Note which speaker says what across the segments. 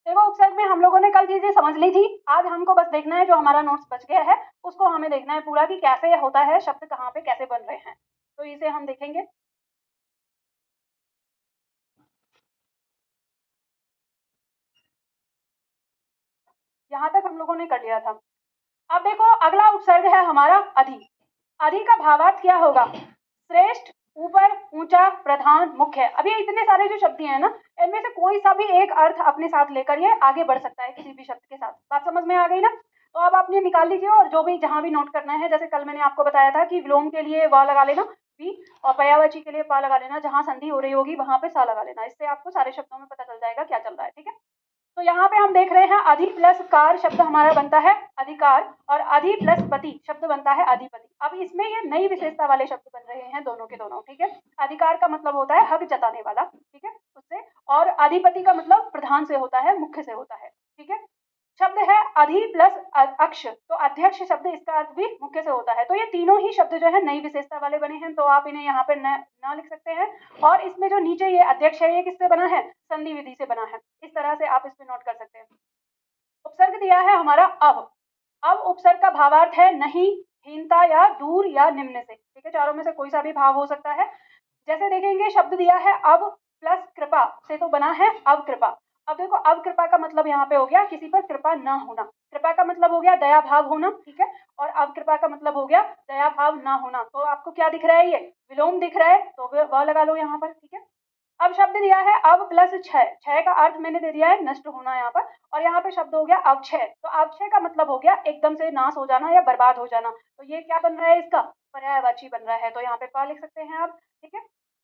Speaker 1: देखो उपसर्ग में हम लोगों ने कल चीजें समझ ली थी, आज हमको बस देखना है जो हमारा नोट्स बच गया है उसको हमें देखना है पूरा कि कैसे होता है, शब्द कहाँ पे कैसे बन रहे हैं, तो इसे हम देखेंगे। यहाँ तक हम लोगों ने कर लिया था। अब देखो अगला उपसर्ग है हमारा अधि। अधि का भावार्थ क्या होगा? श्रेष्ठ, ऊपर, ऊंचा, प्रधान, मुख्य। अब ये इतने सारे जो शब्द हैं ना, इनमें से कोई सा भी एक अर्थ अपने साथ लेकर ये आगे बढ़ सकता है किसी भी शब्द के साथ। बात समझ में आ गई ना? तो अब आपने निकाल लीजिए और जो भी जहां भी नोट करना है, जैसे कल मैंने आपको बताया था कि विलोम के लिए वा लगा लेना वी, और पर्यायवाची के लिए पा लगा लेना, जहां संधि हो रही होगी वहां पे सा लगा लेना। इससे आपको सारे शब्दों में पता चल जाएगा क्या चल रहा है। ठीक है, तो यहाँ पे हम देख रहे हैं अधि प्लस कार शब्द हमारा बनता है अधिकार, और अधि प्लस पति शब्द बनता है अधिपति। अब इसमें ये नई विशेषता वाले शब्द बन रहे हैं दोनों के दोनों। ठीक है, अधिकार का मतलब होता है हक जताने वाला, ठीक है, उससे, और अधिपति का मतलब प्रधान से होता है, मुख्य से होता है। ठीक है, शब्द है अधि प्लस अक्ष, तो अध्यक्ष शब्द इसका अर्थ भी मुख्य से होता है। तो ये तीनों ही शब्द जो है नई विशेषता वाले बने हैं, तो आप इन्हें यहाँ पे न लिख सकते हैं। और इसमें जो नीचे ये अध्यक्ष है, ये किससे बना है? संधि विधि से बना है। इस तरह से आप इस पे नोट कर सकते हैं। उपसर्ग दिया है हमारा अब उपसर्ग का भावार्थ है नहीं, हीनता या दूर या निम्न से। ठीक है, चारों में से कोई सा भी भाव हो सकता है। जैसे देखेंगे शब्द दिया है अब प्लस कृपा से, तो बना है अब कृपा। अब देखो अब कृपा का मतलब यहाँ पे हो गया किसी पर कृपा न होना, कृपा का मतलब हो गया दया भाव होना। ठीक है, और अब कृपा का मतलब हो गया दया भाव न होना। तो आपको क्या दिख रहा है? ये विलोम दिख रहा है, तो वह लगा लो यहाँ पर। ठीक है, अब शब्द दिया है अब प्लस क्षय, क्षय का अर्थ मैंने दे दिया है नष्ट होना यहाँ पर, और यहाँ पे शब्द हो गया अवक्षय, तो अवक्षय का मतलब हो गया एकदम से नाश हो जाना या बर्बाद हो जाना। तो ये क्या बन रहा है? इसका पर्यायवाची बन रहा है, तो यहाँ पे पा लिख सकते हैं आप। ठीक है,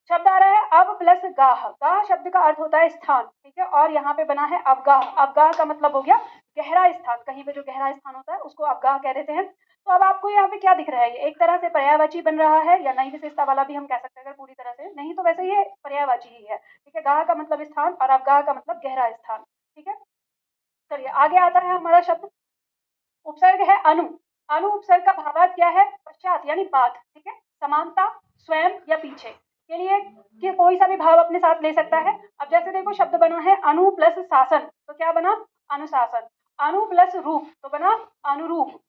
Speaker 1: शब्द आ रहा है अब प्लस गाह, गाह शब्द का अर्थ होता है स्थान। ठीक है, और यहाँ पे बना है अवगाह, अवगाह का मतलब हो गया गहरा स्थान, कहीं पे जो गहरा स्थान होता है उसको अवगाह कह देते हैं। तो अब आपको यहाँ पे क्या दिख रहा है? ये एक तरह से पर्यायवाची बन रहा है, या नई विशेषता वाला भी हम कह सकते हैं अगर पूरी तरह से नहीं, तो वैसे ये पर्यायवाची ही है। ठीक है, गाह का मतलब स्थान और अवगाह का मतलब गहरा स्थान। ठीक है, चलिए आगे आता है हमारा शब्द उपसर्ग है अनु। अनु उपसर्ग का भावार्थ क्या है? पश्चात यानी बाद। ठीक है, समानता, स्वयं या पीछे के लिए कि कोई सा भी भाव अपने साथ ले सकता है। अब जैसे देखो शब्द बना है अनु प्लस शासन, तो क्या बना? अनुशासन। अनु प्लस रूप, तो बना अनुरूप।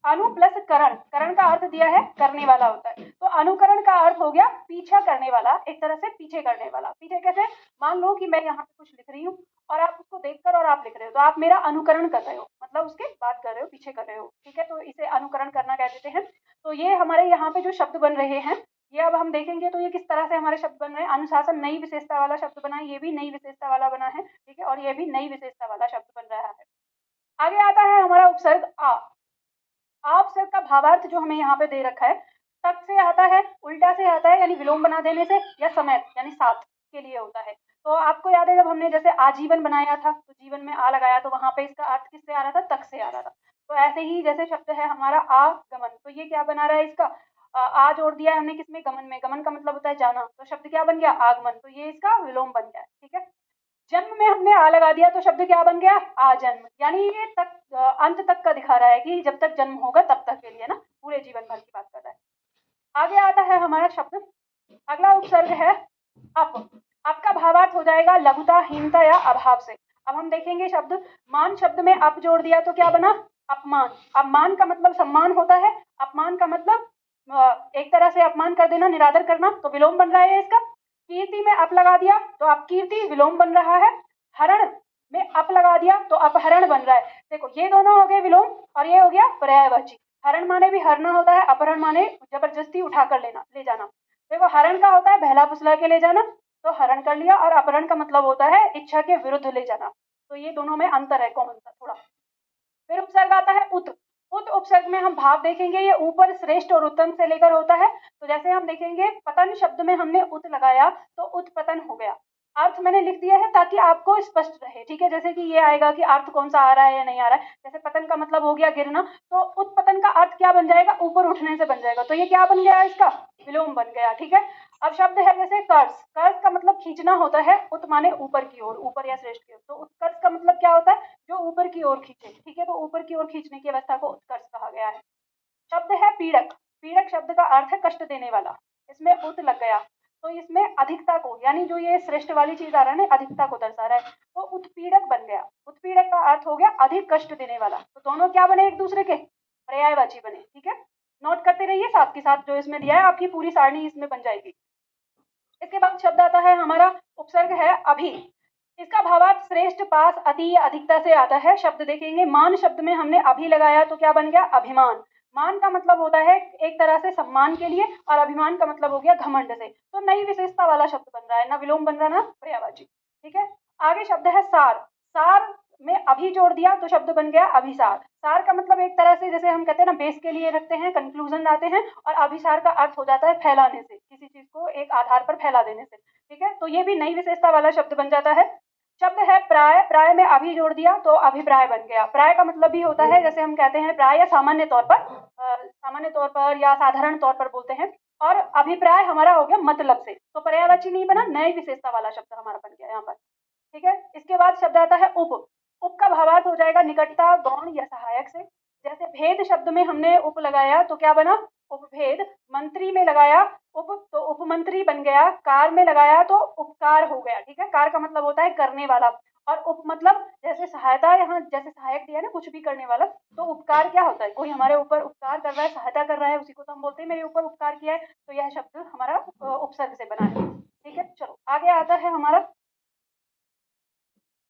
Speaker 1: अनु प्लस करण, करण का अर्थ दिया है करने वाला होता है, तो अनुकरण का अर्थ हो गया पीछा करने वाला, एक तरह से पीछे करने वाला। पीछे कैसे? मान लो कि मैं यहाँ पे कुछ लिख रही हूँ और आप उसको देखकर और आप लिख रहे हो, तो आप मेरा अनुकरण कर रहे हो, मतलब उसके बात कर रहे हो, पीछे कर रहे हो। ठीक है, तो इसे अनुकरण करना कह देते हैं। तो ये हमारे यहाँ पे जो शब्द बन रहे हैं, ये अब हम देखेंगे तो ये किस तरह से हमारे शब्द बन रहे हैं। अनुशासन नई विशेषता वाला शब्द बना है, ये भी नई विशेषता वाला बना है। ठीक है, और ये भी नई विशेषता वाला शब्द बन रहा है। आगे आता है हमारा उपसर्ग आ। आप शब्द का भावार्थ जो हमें यहाँ पे दे रखा है, तक से आता है, उल्टा से आता है, यानी विलोम बना देने से, या समेत यानी साथ के लिए होता है। तो आपको याद है जब हमने जैसे आजीवन बनाया था, तो जीवन में आ लगाया, तो वहां पे इसका अर्थ किससे आ रहा था? तक से आ रहा था। तो ऐसे ही जैसे शब्द है हमारा आगमन, तो ये क्या बना रहा है? इसका आ जोड़ दिया है हमने किसमें? गमन में। गमन का मतलब होता है जाना, तो शब्द क्या बन गया? आगमन। तो ये इसका विलोम बन गया। ठीक है, जन्म में हमने आ लगा दिया, तो शब्द क्या बन गया? आजन्म। यानी ये तक अंत तक का दिखा रहा है कि जब तक जन्म होगा तब तक के लिए ना, पूरे जीवन भर की बात कर रहा है। आगे आता है हमारा शब्द, अगला उपसर्ग है अप। आपका भावार्थ हो जाएगा लघुता, हीनता या अभाव से। अब हम देखेंगे शब्द मान शब्द में अप जोड़ दिया तो क्या बना? अपमान। अपमान का मतलब सम्मान होता है, अपमान का मतलब एक तरह से अपमान कर देना, निरादर करना, तो विलोम बन रहा है इसका। कीर्ति में अप लगा दिया तो अपकीर्ति विलोम बन रहा है। हरण में अप लगा दिया तो अपहरण बन रहा है। देखो ये दोनों हो गए विलोम, और ये हो गया पर्यायवाची। हरण माने भी हरना होता है, अपहरण माने जबरदस्ती उठा कर लेना, ले जाना। देखो हरण का होता है बहला फुसला के ले जाना, तो हरण कर लिया, और अपहरण का मतलब होता है इच्छा के विरुद्ध ले जाना। तो ये दोनों में अंतर है, कौन सा थोड़ा। फिर उपसर्ग आता है उत। उत उपसर्ग में हम भाव देखेंगे, ये ऊपर, श्रेष्ठ और उत्तम से लेकर होता है। तो जैसे हम देखेंगे पतन शब्द में हमने उत लगाया तो उत्पतन हो गया। अर्थ मैंने लिख दिया है ताकि आपको स्पष्ट रहे। ठीक है, जैसे कि ये आएगा कि अर्थ कौन सा आ रहा है या नहीं आ रहा है। जैसे पतन का मतलब हो गया गिरना, तो उत्पतन का अर्थ क्या बन जाएगा? ऊपर उठने से बन जाएगा, तो ये क्या बन गया? इसका विलोम बन गया। ठीक है, अब शब्द है जैसे कर्ज। कर्ज का मतलब खींचना होता है, उत माने ऊपर की ओर, ऊपर या श्रेष्ठ की ओर, तो उत्कर्ष का मतलब क्या होता है? जो ऊपर की ओर खींचे। ठीक है, तो ऊपर की ओर खींचने की अवस्था को उत्कर्ष कहा गया है। शब्द है पीड़क। पीड़क शब्द का अर्थ है कष्ट देने वाला, इसमें उत लग गया। तो इसमें अधिकता को, यानी जो ये श्रेष्ठ वाली चीज आ रहा है ना, अधिकता को दर्शा रहा है, तो उत्पीड़क बन गया। उत्पीड़क का अर्थ हो गया अधिक कष्ट देने वाला। तो दोनों क्या बने, एक दूसरे के पर्यायवाची बने। ठीक है, नोट करते रहिए साथ के साथ, जो इसमें दिया है आपकी पूरी सारणी इसमें बन जाएगी। इसके बाद शब्द आता है हमारा, उपसर्ग है अभी। इसका भावार्थ श्रेष्ठ, पास, अति या अधिकता से आता है। शब्द देखेंगे, मान शब्द में हमने अभी लगाया तो क्या बन गया, अभिमान। मान का मतलब होता है एक तरह से सम्मान के लिए, और अभिमान का मतलब हो गया घमंड से। तो नई विशेषता वाला शब्द बन रहा है, ना विलोम बन रहा ना पर्यायवाची। ठीक है, आगे शब्द है सार। सार में अभी जोड़ दिया तो शब्द बन गया अभिसार। सार का मतलब एक तरह से, जैसे हम कहते हैं ना, बेस के लिए रखते हैं, कंक्लूजन लाते हैं, और अभिसार का अर्थ हो जाता है फैलाने से, किसी चीज को एक आधार पर फैला देने से। ठीक है, तो ये भी नई विशेषता वाला शब्द बन जाता है। शब्द है प्राय। प्राय में अभी जोड़ दिया तो अभिप्राय बन गया। प्राय का मतलब भी होता है, जैसे हम कहते हैं प्राय या सामान्य तौर पर या साधारण तौर पर बोलते हैं, और अभिप्राय हमारा हो गया मतलब से। तो पर्यायवाची नहीं बना, नई विशेषता वाला शब्द हमारा बन गया यहाँ पर। ठीक है, इसके बाद शब्द आता है उप। उप का भावार्थ हो जाएगा निकटता, गौण या सहायक से। जैसे भेद शब्द में हमने उप लगाया तो क्या बना, उपभेद। मंत्री में लगाया उप तो उपमंत्री बन गया। कार में लगाया तो उपकार हो गया। ठीक है, कार का मतलब होता है करने वाला, और उप मतलब जैसे सहायता, यहाँ जैसे सहायक दिया ना, कुछ भी करने वाला। तो उपकार क्या होता है, कोई हमारे ऊपर उपकार कर रहा है, सहायता कर रहा है, उसी को तो हम बोलते हैं मेरे ऊपर उपकार किया है। तो यह शब्द हमारा उपसर्ग से बना है। ठीक है, चलो आगे आता है हमारा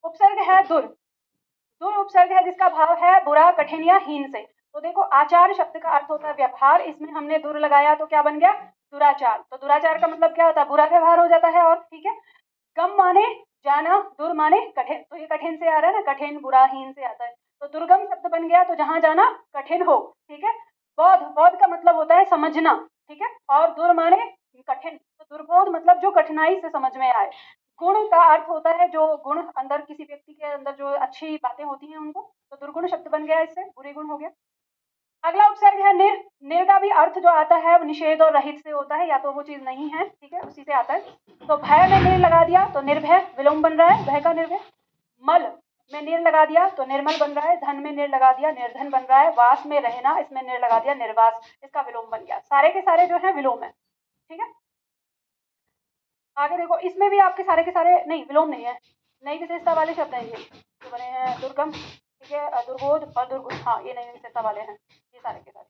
Speaker 1: उपसर्ग है दुर। दुर उपसर्ग है जिसका भाव है बुरा, कठिन या हीन से। तो देखो, आचार शब्द का अर्थ होता है व्यवहार, इसमें हमने दुर लगाया तो क्या बन गया, दुराचार। तो दुराचार का मतलब क्या होता है, बुरा व्यवहार हो जाता है। और ठीक है, गम माने जाना, दुर माने कठिन। तो ये कठिन से आ रहा है ना, कठिन, बुरा, हीन से आता है। तो दुर्गम शब्द बन गया, तो जहां जाना कठिन हो। ठीक है, बौद्ध, बौद्ध का मतलब होता है समझना। ठीक है, और दुर माने कठिन, तो दुर्बोध मतलब जो कठिनाई से समझ में आए। गुण का अर्थ होता है जो गुण अंदर, किसी व्यक्ति के अंदर जो अच्छी बातें होती हैं उनको। तो दुर्गुण शब्द बन गया, इससे बुरे गुण हो गया। अगला उपसर्ग है निर। निर का भी अर्थ जो आता है वो निषेध और रहित से होता है, या तो वो चीज नहीं है, ठीक है, उसी से आता है। तो भय में निर लगा दिया तो निर्भय, विलोम बन रहा है भय का, निर्भय। मल में निर लगा दिया तो निर्मल बन रहा है। धन में निर लगा दिया निर्धन बन रहा है। वास में रहना, इसमें निर लगा दिया निर्वास, इसका विलोम बन गया। सारे के सारे जो है विलोम है। ठीक है, आगे देखो, इसमें भी आपके सारे के सारे नहीं, विलोम नहीं है, नई विशेषता वाले शब्द हैं ये जो बने हैं। दुर्गम, ठीक है, दुर्बोध और दुर्गुण, हाँ ये नई विशेषता वाले हैं ये सारे के सारे।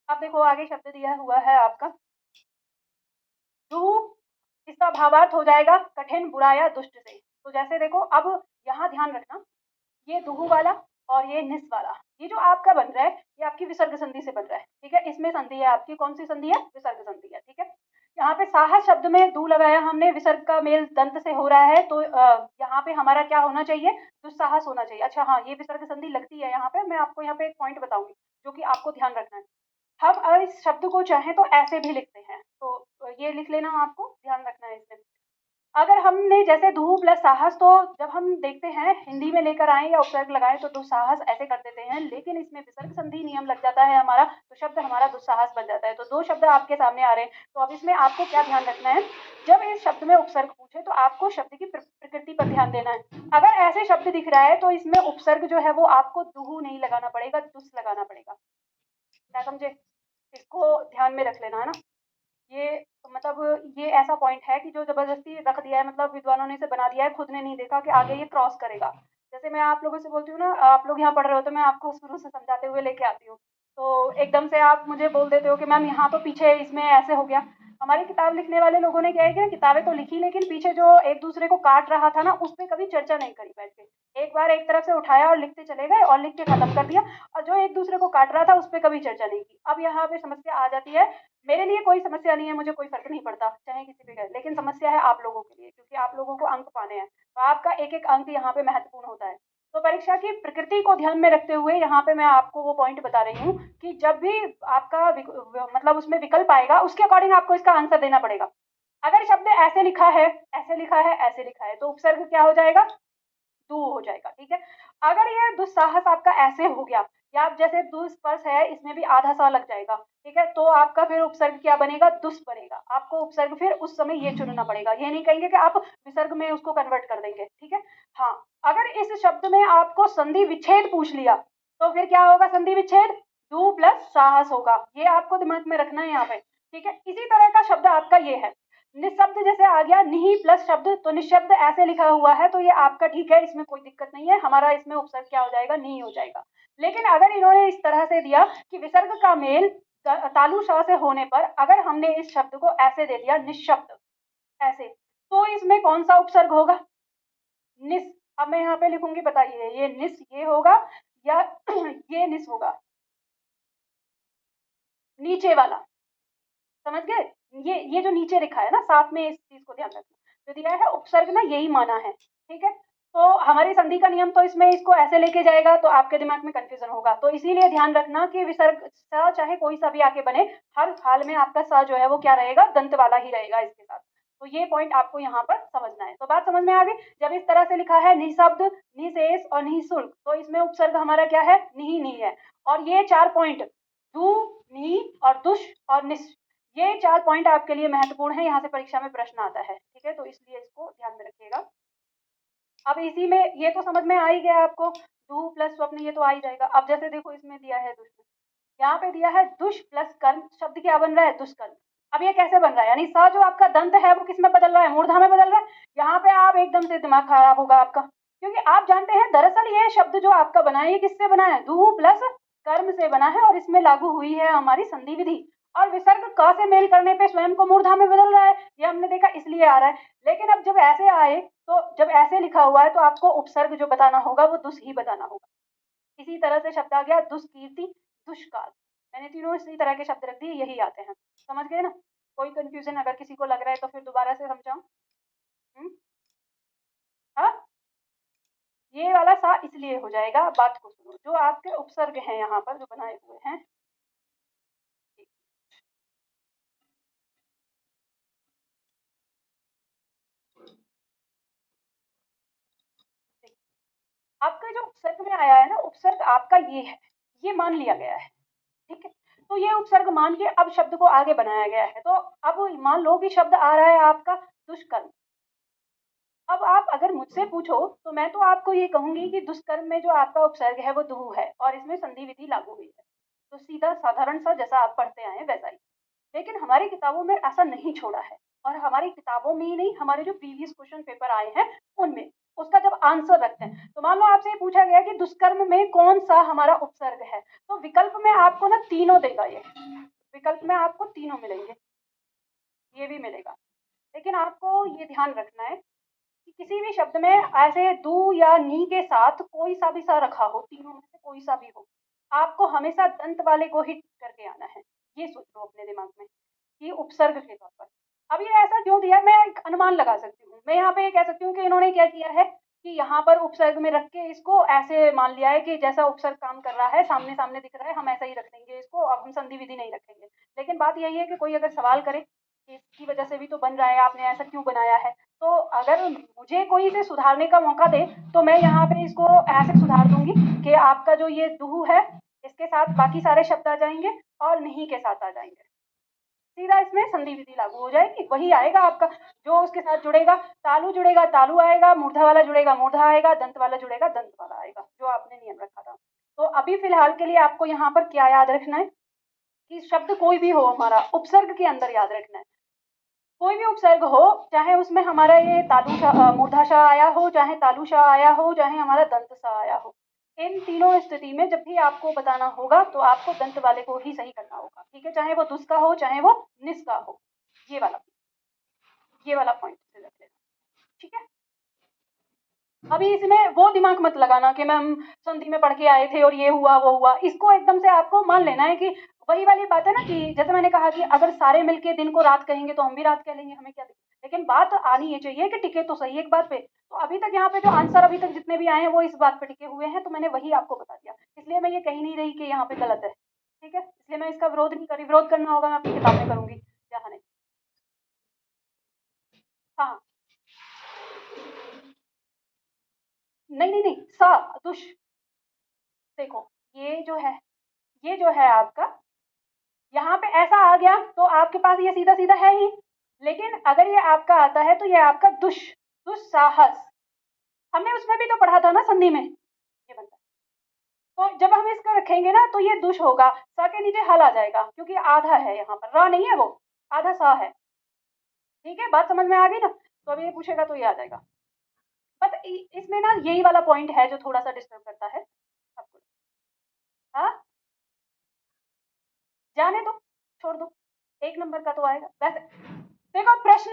Speaker 1: अब देखो आगे शब्द दिया हुआ है आपका दुहु। इसका भावार्थ हो जाएगा कठिन, बुरा या दुष्ट से। तो जैसे देखो, अब यहाँ ध्यान रखना, ये दुहु वाला और ये निस वाला, ये जो आपका बन रहा है ये आपकी विसर्ग संधि से बन रहा है। ठीक है, इसमें संधि है आपकी, कौन सी संधि है, विसर्ग संधि है। ठीक है, यहाँ पे साहस शब्द में दू लगाया हमने, विसर्ग का मेल दंत से हो रहा है, तो यहाँ पे हमारा क्या होना चाहिए, दुस्साहस होना चाहिए। अच्छा हाँ, ये विसर्ग संधि लगती है यहाँ पे, मैं आपको यहाँ पे एक पॉइंट बताऊंगी जो कि आपको ध्यान रखना है। हम इस शब्द को चाहें तो ऐसे भी लिखते हैं, तो ये लिख लेना, आपको ध्यान रखना है इसमें। अगर हमने जैसे दुहु प्लस साहस, तो जब हम देखते हैं हिंदी में लेकर आए या उपसर्ग लगाए तो दुस्साहस ऐसे कर देते हैं, लेकिन इसमें विसर्ग संधि नियम लग जाता है हमारा, तो शब्द हमारा दुस्साहस बन जाता है। तो दो शब्द आपके सामने आ रहे हैं, तो अब इसमें आपको क्या ध्यान रखना है, जब इस शब्द में उपसर्ग पूछे तो आपको शब्द की प्रकृति पर ध्यान देना है। अगर ऐसे शब्द दिख रहा है तो इसमें उपसर्ग जो है वो आपको दुहु नहीं लगाना पड़ेगा, दुस लगाना पड़ेगा। क्या समझे, इसको ध्यान में रख लेना है ना। ये मतलब ये ऐसा पॉइंट है कि जो जबरदस्ती रख दिया है, मतलब विद्वानों ने इसे बना दिया है, खुद ने नहीं देखा कि आगे ये क्रॉस करेगा। जैसे मैं आप लोगों से बोलती हूँ ना, आप लोग यहाँ पढ़ रहे हो तो मैं आपको शुरू से समझाते हुए लेके आती हूँ, तो एकदम से आप मुझे बोल देते हो कि मैम यहाँ तो पीछे इसमें ऐसे हो गया। हमारी किताब लिखने वाले लोगों ने क्या है कि किताबें तो लिखी, लेकिन पीछे जो एक दूसरे को काट रहा था ना, उस पर कभी चर्चा नहीं करी बैठ के। एक बार एक तरफ से उठाया और लिखते चले गए और लिख के खत्म कर दिया, और जो एक दूसरे को काट रहा था उस पर कभी चर्चा नहीं की। अब यहाँ पे समस्या आ जाती है। मेरे लिए कोई समस्या नहीं है, मुझे कोई फर्क नहीं पड़ता चाहे किसी पे गए, लेकिन समस्या है आप लोगों के लिए, क्योंकि आप लोगों को अंक पाने हैं, तो आपका एक एक अंक यहाँ पे महत्वपूर्ण होता है। तो परीक्षा की प्रकृति को ध्यान में रखते हुए यहाँ पे मैं आपको वो पॉइंट बता रही हूँ कि जब भी आपका मतलब उसमें विकल्प आएगा, उसके अकॉर्डिंग आपको इसका आंसर देना पड़ेगा। अगर शब्द ऐसे लिखा है, ऐसे लिखा है, ऐसे लिखा है, तो उपसर्ग क्या हो जाएगा, दू हो जाएगा। ठीक है, अगर ये दुस्साहस आपका ऐसे हो गया, या जैसे दुस्पर्श है, इसमें भी आधा सा लग जाएगा, ठीक है, तो आपका फिर उपसर्ग क्या बनेगा, दुस बनेगा। आपको उपसर्ग फिर उस समय ये चुनना पड़ेगा, ये नहीं कहेंगे कि आप विसर्ग में उसको कन्वर्ट कर देंगे। ठीक है, हाँ, अगर इस शब्द में आपको संधि विच्छेद पूछ लिया तो फिर क्या होगा, संधि विच्छेद दू प्लस साहस होगा, ये आपको दिमाग में रखना है यहाँ पे। ठीक है। इसी तरह का शब्द आपका ये है, निशब्द जैसे आ गया निहि प्लस शब्द, तो निशब्द ऐसे लिखा हुआ है तो ये आपका ठीक है, इसमें कोई दिक्कत नहीं है, हमारा इसमें उपसर्ग क्या हो जाएगा, नहीं हो जाएगा। लेकिन अगर इन्होंने इस तरह से दिया कि विसर्ग का मेल तालु श से होने पर अगर हमने इस शब्द को ऐसे दे दिया निशब्द ऐसे, तो इसमें कौन सा उपसर्ग होगा, निस। अब मैं यहाँ पे लिखूंगी, बताइए ये निस ये होगा या ये निस होगा, नीचे वाला, समझ गए। ये जो नीचे लिखा है ना, साथ में इस चीज को ध्यान रखना, जो दिया है उपसर्ग ना यही माना है, ठीक है। तो हमारी संधि का नियम तो इसमें इसको ऐसे लेके जाएगा तो आपके दिमाग में कंफ्यूजन होगा, तो इसीलिए ध्यान रखना कि विसर्ग स चाहे कोई सा भी आके बने, हर हाल में आपका स जो है वो क्या रहेगा, दंत वाला ही रहेगा इसके साथ। तो ये पॉइंट आपको यहाँ पर समझना है। तो बात समझ में आ गई। जब इस तरह से लिखा है निशब्द, निशेष और निःशुल्क, तो इसमें उपसर्ग हमारा क्या है, निहि नहीं है। और ये 4 पॉइंट दु, नि और दुष और निश, ये 4 पॉइंट आपके लिए महत्वपूर्ण है, यहाँ से परीक्षा में प्रश्न आता है, ठीक है। तो इसलिए इसको ध्यान में रखिएगा। अब इसी में ये तो समझ में आ ही गया आपको, दु प्लस स्वप्न ये तो आ ही जाएगा। अब जैसे देखो इसमें दिया है दुष्ट, यहाँ पे दिया है दुष प्लस कर्म, शब्द क्या बन रहा है, दुष्कर्म। अब ये कैसे बन रहा है, यानी सा जो आपका दंत है वो किस में बदल रहा है, मूर्धा में बदल रहा है। यहाँ पे आप एकदम से दिमाग खराब होगा आपका, क्योंकि आप जानते हैं दरअसल ये शब्द जो आपका बना है ये किससे बना है, दु प्लस कर्म से बना है, और इसमें लागू हुई है हमारी संधि विधि। और विसर्ग क से मेल करने पे स्वयं को मूर्धा में बदल रहा है, ये हमने देखा, इसलिए आ रहा है। लेकिन अब जब ऐसे आए, तो जब ऐसे लिखा हुआ है तो आपको उपसर्ग जो बताना होगा वो दुष् ही बताना होगा। इसी तरह से शब्द आ गया दुष्कीर्ति, दुष्काल, मैंने तीनों इसी तरह के शब्द रख दिए, यही आते हैं, समझ गए ना। कोई कंफ्यूजन अगर किसी को लग रहा है तो फिर दोबारा से समझाऊं। हाँ, ये वाला सा इसलिए हो जाएगा, बात को सुनो, जो आपके उपसर्ग हैं यहाँ पर जो बनाए हुए हैं, आपका जो उपसर्ग में आया है ना, उपसर्ग आपका ये है, ये मान लिया गया है, ठीक है। तो ये उपसर्ग मान के अब शब्द को आगे बनाया गया है। तो अब मान लो कि शब्द आ रहा है आपका दुष्कर्म। अब आप अगर मुझसे पूछो तो मैं तो आपको ये कहूंगी कि दुष्कर्म में जो आपका उपसर्ग है वो दुहु है और इसमें संधि विधि लागू हुई है, तो सीधा साधारण सा जैसा आप पढ़ते आए वैसा ही। लेकिन हमारी किताबों में ऐसा नहीं छोड़ा है, और हमारी किताबों में ही नहीं, हमारे जो प्रीवियस क्वेश्चन पेपर आए हैं उनमें उसका जब आंसर रखते हैं, तो मान लो आपसे ये पूछा गया कि दुष्कर्म में कौन सा हमारा उपसर्ग है, तो विकल्प में आपको ना तीनों देगा, ये विकल्प में आपको तीनों मिलेंगे, ये भी मिलेगा। लेकिन आपको ये ध्यान रखना है कि किसी भी शब्द में ऐसे दू या नी के साथ कोई सा भी सा रखा हो, तीनों में से कोई सा भी हो, आपको हमेशा दंत वाले को ही करके आना है, ये सोच लो अपने दिमाग में कि उपसर्ग के तौर पर। अब ये ऐसा क्यों दिया, मैं एक अनुमान लगा सकती हूँ, मैं यहाँ पे ये कह सकती हूँ कि इन्होंने क्या किया है कि यहाँ पर उपसर्ग में रख के इसको ऐसे मान लिया है कि जैसा उपसर्ग काम कर रहा है, सामने सामने दिख रहा है, हम ऐसा ही रख देंगे इसको, अब हम संधि विधि नहीं रखेंगे। लेकिन बात यही है कि कोई अगर सवाल करे कि इसकी वजह से भी तो बन रहा है, आपने ऐसा क्यों बनाया है, तो अगर मुझे कोई इसे सुधारने का मौका दे तो मैं यहाँ पे इसको ऐसे सुधार दूंगी कि आपका जो ये दुहु है इसके साथ बाकी सारे शब्द आ जाएंगे और नहीं के साथ आ जाएंगे, सीधा इसमें संधि विधि लागू हो जाएगी, वही आएगा आपका जो उसके साथ जुड़ेगा, तालु जुड़ेगा तालु आएगा, मूर्धा वाला जुड़ेगा मूर्धा आएगा, दंत वाला जुड़ेगा दंत वाला आएगा, जो आपने नियम रखा था। तो अभी फिलहाल के लिए आपको यहाँ पर क्या याद रखना है कि शब्द कोई भी हो हमारा उपसर्ग के अंदर याद रखना है, कोई भी उपसर्ग हो, चाहे उसमें हमारा ये मूर्धा श आया हो, चाहे तालु श आया हो, चाहे हमारा दंत स आया हो, इन तीनों स्थिति में जब भी आपको बताना होगा तो आपको दंत वाले को ही सही करना होगा, ठीक है, चाहे वो दुस का हो चाहे वो निस का हो, ये वाला पॉइंट रख लेना, ठीक है। अभी इसमें वो दिमाग मत लगाना कि मैम संधि में पढ़ के आए थे और ये हुआ वो हुआ, इसको एकदम से आपको मान लेना है कि वही वाली बात है ना कि जैसे मैंने कहा कि अगर सारे मिलके दिन को रात कहेंगे तो हम भी रात कह लेंगे, हमें क्या दिक्कत, लेकिन बात आनी ये चाहिए कि टिके तो सही एक बात पे। तो अभी तक यहाँ पे जो आंसर अभी तक जितने भी आए हैं वो इस बात पे टिके हुए हैं, तो मैंने वही आपको बता दिया, इसलिए मैं ये कही नहीं रही कि यहाँ पे गलत है, ठीक है, इसलिए मैं इसका विरोध नहीं करी, विरोध करना होगा मैं अपनी किताब में करूंगी, यहाँ नहीं। हाँ, नहीं नहीं नहीं, सा दुष, देखो ये जो है आपका, यहाँ पे ऐसा आ गया तो आपके पास ये सीधा सीधा है ही, लेकिन अगर ये आपका आता है तो ये आपका दुस्साहस, हमने उसमें भी तो पढ़ा था ना संधि में, ये बनता है, तो जब हम इसका रखेंगे ना तो ये दुष होगा, स के नीचे हल आ जाएगा क्योंकि आधा है यहाँ पर, र नहीं है वो, आधा स है। ठीक है, बात समझ में आ गई ना? तो अभी ये पूछेगा तो ये आ जाएगा। बट इसमें ना यही वाला पॉइंट है जो थोड़ा सा डिस्टर्ब करता है आपको। हाँ, जाने दो, छोड़ दो, 1 नंबर का तो आएगा वैसे। देखो प्रश्न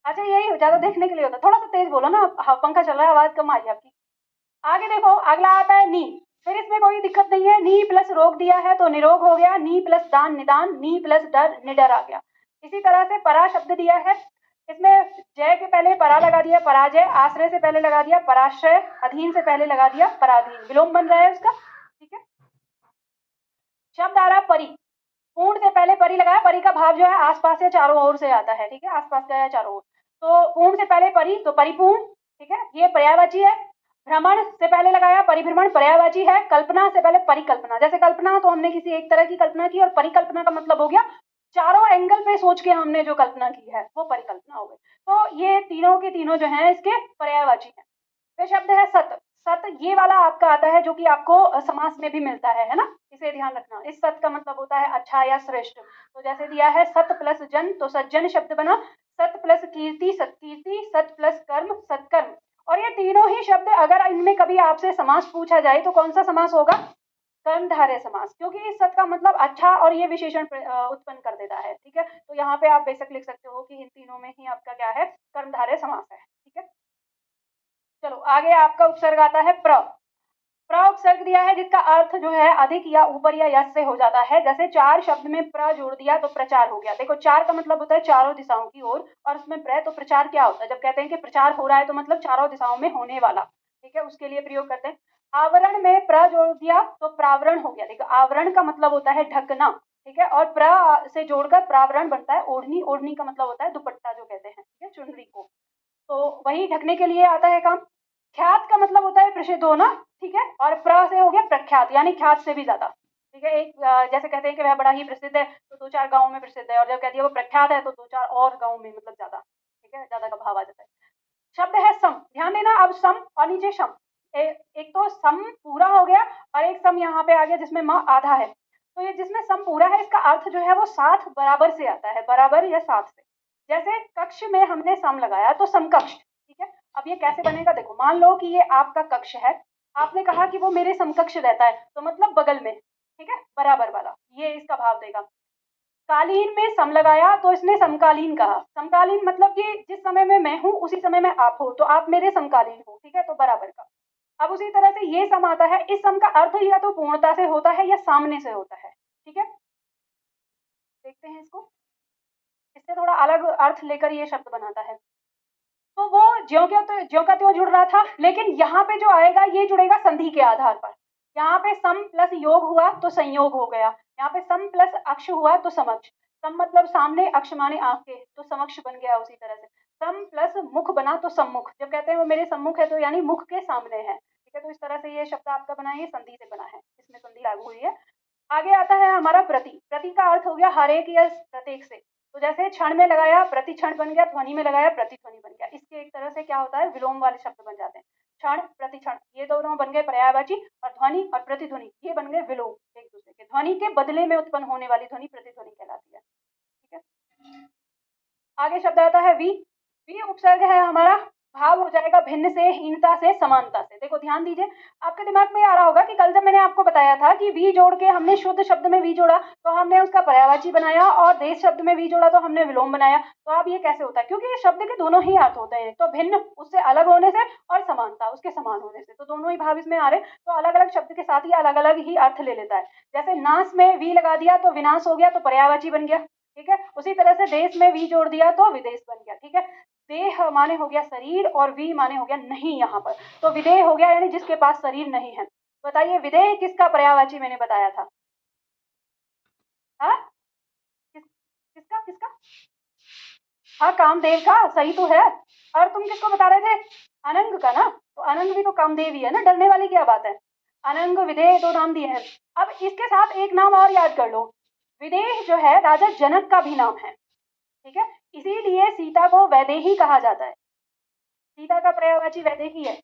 Speaker 1: अच्छा यही ज्यादा देखने के लिए होता है, थोड़ा सा तेज बोलो ना, हाँ पंखा चल रहा है, आवाज कम आ रही है आपकी। आगे देखो अगला आता है नी, फिर इसमें कोई दिक्कत नहीं है, नी प्लस रोग दिया है तो निरोग हो गया, नी प्लस दान निदान, नी प्लस डर निडर आ गया। इसी तरह से परा शब्द दिया है, इसमें जय के पहले परा लगा दिया पराजय, आश्रय से पहले लगा दिया पराश्रय, अधीन से पहले लगा दिया पराधीन, विलोम बन रहा है उसका। ठीक है, शब्द आ रहा परी, पूर्ण से पहले परी लगाया, परी का भाव जो है आसपास से चारों ओर से आता है। ठीक है, आसपास का है चारों ओर, तो पूर्ण से पहले परी तो परिपूर्ण। ठीक है, ये पर्यायवाची है। भ्रमण से पहले लगाया परिभ्रमण, पर्यायवाची है। कल्पना से पहले परिकल्पना, जैसे कल्पना तो हमने किसी एक तरह की कल्पना की, और परिकल्पना का मतलब हो गया चारों एंगल पे सोच के हमने जो कल्पना की है वो परिकल्पना हो गई। तो ये तीनों के तीनों जो है इसके पर्यायवाची है। फिर शब्द है सत, सत ये वाला आपका आता है जो कि आपको समास में भी मिलता है ना, इसे ध्यान रखना। इस सत का मतलब होता है अच्छा या श्रेष्ठ, तो जैसे दिया है सत प्लस जन तो सज्जन शब्द बना, सत प्लस कीर्ति सत्कीर्ति, सत प्लस कर्म सत्कर्म। और ये तीनों ही शब्द अगर इनमें कभी आपसे समास पूछा जाए तो कौन सा समास होगा? कर्मधारय समास, क्योंकि इस सत का मतलब अच्छा और ये विशेषण उत्पन्न कर देता है। ठीक है, तो यहाँ पे आप बेशक लिख सकते हो कि इन तीनों में ही आपका क्या है, कर्मधारय समास है। ठीक है, चलो आगे आपका उपसर्ग आता है प्र। प्र उपसर्ग दिया है जिसका अर्थ जो है अधिक या ऊपर या यश से हो जाता है। जैसे चार शब्द में प्र जोड़ दिया तो प्रचार हो गया। देखो चार का मतलब होता है चारों दिशाओं की ओर, और उसमें प्र तो प्रचार क्या होता है? जब कहते हैं कि प्रचार हो रहा है तो मतलब चारों दिशाओं में होने वाला। ठीक है, उसके लिए प्रयोग करते हैं। आवरण में प्र जोड़ दिया तो प्रावरण हो गया। देखो आवरण का मतलब होता है ढकना। ठीक है, और प्र से जोड़कर प्रावरण बनता है ओढ़नी, ओढ़नी का मतलब होता है दुपट्टा जो कहते हैं, ठीक है, चुनरी को, तो वही ढकने के लिए आता है काम। ख्यात का मतलब होता है प्रसिद्ध होना। ठीक है, और प्र से हो गया प्रख्यात, यानी ख्यात से भी ज्यादा। ठीक है, एक जैसे कहते हैं कि वह बड़ा ही प्रसिद्ध है तो 2-4 गाँव में प्रसिद्ध है, और जब कहती है वो प्रख्यात है तो 2-4 और गाँव में मतलब ज्यादा। ठीक है, ज्यादा का भाव आ जाता है। शब्द है सम, ध्यान देना, अब सम और नीचे शम, एक तो सम पूरा हो गया और एक सम यहाँ पे आ गया जिसमें माँ आधा है। तो ये जिसमें सम पूरा है इसका अर्थ जो है वो साथ बराबर से आता है, बराबर या साथ से। जैसे कक्ष में हमने सम लगाया तो समकक्ष। ठीक है, अब ये कैसे बनेगा? देखो मान लो कि ये आपका कक्ष है, आपने कहा कि वो मेरे समकक्ष रहता है तो मतलब बगल में। ठीक है, बराबर वाला, ये इसका भाव देगा। कालीन में सम लगाया तो इसने समकालीन कहा। समकालीन मतलब कि जिस समय में मैं हूँ उसी समय में आप हो, तो आप मेरे समकालीन हो। ठीक है, तो बराबर का। अब उसी तरह से ये सम आता है, इस सम का अर्थ या तो पूर्णता से होता है या सामने से होता है। ठीक है, देखते हैं इसको, इससे थोड़ा अलग अर्थ लेकर ये शब्द बनाता है। तो वो ज्यों का त्यों जुड़ रहा था, लेकिन यहाँ पे जो आएगा ये जुड़ेगा संधि के आधार पर। यहाँ पे सम प्लस योग हुआ तो संयोग हो गया, यहाँ पे सम प्लस अक्ष हुआ तो समक्ष। सम मतलब सामने, अक्ष माने आंखें, तो समक्ष बन गया। उसी तरह से सम प्लस मुख बना तो सम्मुख, जब कहते हैं वो मेरे सम्मुख है तो यानी मुख के सामने है। ठीक है, तो इस तरह से ये शब्द आपका बना है, ये संधि से बना है, इसमें संधि लागू हुई है। आगे आता है हमारा प्रति। प्रति का अर्थ हो गया हर एक या प्रत्येक से, तो जैसे क्षण में लगाया प्रति क्षण बन गया, ध्वनि में लगाया प्रति ध्वनि बन गया। इसके एक तरह से क्या होता है, विलोम वाले शब्द बन जाते हैं। क्षण प्रति क्षण ये दोनों बन गए पर्यायवाची, और ध्वनि और प्रतिध्वनि ये बन गए विलोम एक दूसरे के। ध्वनि के बदले में उत्पन्न होने वाली ध्वनि प्रतिध्वनि कहलाती है। ठीक है, आगे शब्द आता है वी। वी उपसर्ग है हमारा, भाव हो जाएगा भिन्न से, हीनता से, समानता से। देखो ध्यान दीजिए, आपके दिमाग में आ रहा होगा कि कल जब मैंने आपको बताया था कि वी जोड़ के हमने शुद्ध शब्द में वी जोड़ा तो हमने उसका पर्यायवाची बनाया, और देश शब्द में वी जोड़ा तो हमने विलोम बनाया। तो अब ये कैसे होता है? क्योंकि ये शब्द के दोनों ही अर्थ होते हैं, तो भिन्न उससे अलग होने से, और समानता उसके समान होने से, तो दोनों ही भाव इसमें आ रहे। तो अलग अलग शब्द के साथ ही अलग अलग ही अर्थ ले लेता है। जैसे नाश में वी लगा दिया तो विनाश हो गया, तो पर्यायवाची बन गया। ठीक है, उसी तरह से देश में वी जोड़ दिया तो विदेश बन गया। ठीक है, देह माने हो गया शरीर, और वी माने हो गया नहीं, यहाँ पर तो विदेह हो गया यानी जिसके पास शरीर नहीं है। बताइए विदेह किसका पर्यायवाची मैंने बताया था? हाँ, किसका किसका? हाँ, कामदेव का, सही तो है। और तुम किसको बता रहे थे? अनंग का ना, तो अनंग भी तो कामदेव ही है ना, डरने वाली क्या बात है। अनंग विदेह दो नाम दिए हैं। अब इसके साथ एक नाम और याद कर लो, विदेह जो है राजा जनक का भी नाम है। ठीक है, इसीलिए सीता को वैदेही कहा जाता है। सीता का पर्यायवाची वैदेही है।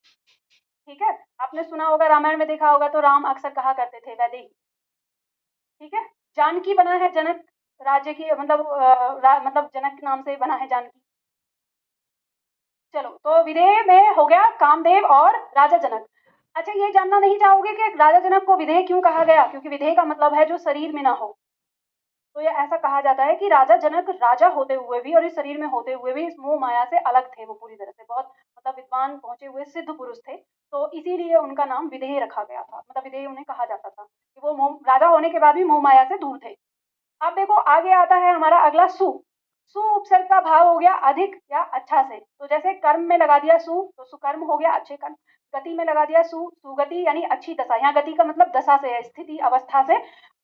Speaker 1: ठीक है, आपने सुना होगा, रामायण में देखा होगा, तो राम अक्सर कहा करते थे वैदेही। ठीक है, जानकी बना है जनक राज्य की, मतलब मतलब जनक के नाम से बना है जानकी। चलो, तो विदेह में हो गया कामदेव और राजा जनक। अच्छा, ये जानना नहीं चाहोगे कि राजा जनक को विदेह क्यों कहा गया? क्योंकि विदेह का मतलब है जो शरीर में ना हो। तो ये ऐसा कहा जाता है कि राजा जनक राजा होते हुए भी और इस शरीर में होते हुए भी इस मोह माया से अलग थे, वो पूरी तरह से बहुत मतलब विद्वान पहुंचे हुए सिद्ध पुरुष थे। तो इसीलिए उनका नाम विदेह रखा गया था, मतलब विदेह उन्हें कहा जाता था कि वो मोह राजा होने के बाद भी मोह माया से दूर थे। अब देखो आगे आता है हमारा अगला सु। सु उपसर्ग का भाव हो गया अधिक या अच्छा से। तो जैसे कर्म में लगा दिया सु तो सुकर्म हो गया अच्छे कर्म। गति में लगा दिया सु, सुगति यानी अच्छी दशा। यहाँ गति का मतलब दशा से है, स्थिति अवस्था से।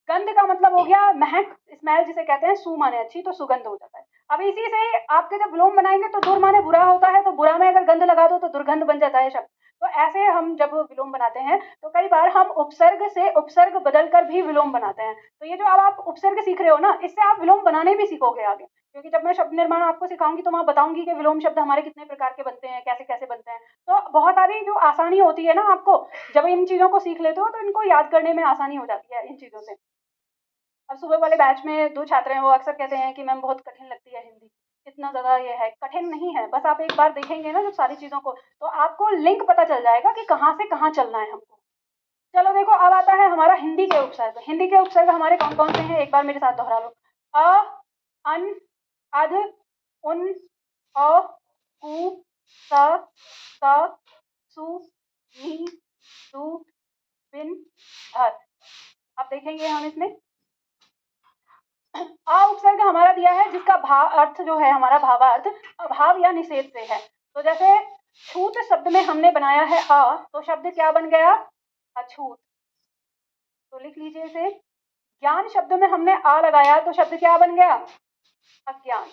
Speaker 1: गंध का मतलब हो गया महक, स्मेल जिसे कहते हैं। सु माने अच्छी, तो सुगंध हो जाता है। अब इसी से आपके जब विलोम बनाएंगे तो दुर माने बुरा होता है, तो बुरा में अगर गंध लगा दो तो दुर्गंध बन जाता है शब्द। तो ऐसे हम जब विलोम बनाते हैं तो कई बार हम उपसर्ग से उपसर्ग बदल कर भी विलोम बनाते हैं। तो ये जो अब आप उपसर्ग सीख रहे हो ना, इससे आप विलोम बनाने भी सीखोगे आगे। क्योंकि जब मैं शब्द निर्माण आपको सिखाऊंगी तो मैं बताऊंगी कि विलोम शब्द हमारे कितने प्रकार के बनते हैं, कैसे कैसे बनते हैं। तो बहुत सारी जो आसानी होती है ना आपको, जब इन चीजों को सीख लेते हो तो इनको याद करने में आसानी हो जाती है इन चीजों से। अब सुबह वाले बैच में 2 छात्र हैं, वो अक्सर कहते हैं कि मैम बहुत कठिन लगती है हिंदी, इतना ज़्यादा ये है। कठिन नहीं है, बस आप एक बार देखेंगे ना जब सारी चीज़ों को, तो आपको लिंक पता चल जाएगा कि कहाँ से कहाँ चलना है हमको। चलो देखो, अब आता है हमारा हिंदी के उपसर्ग। हिंदी के उपसर्ग हमारे कौन-कौन से हैं, एक बार मेरे साथ दोहरा लो। अ, अन, अध, उन, अ, उ, स, सु, नी, सु, बिन, भर। अब देखेंगे हम इसमें अ उपसर्ग हमारा दिया है जिसका भाव अर्थ जो है, हमारा भावार्थ अभाव या निषेध से है। तो जैसे छूत शब्द में हमने बनाया है अ, तो शब्द क्या बन गया? अछूत। तो लिख लीजिए इसे। ज्ञान शब्द में हमने आ लगाया तो शब्द क्या बन गया? अज्ञान।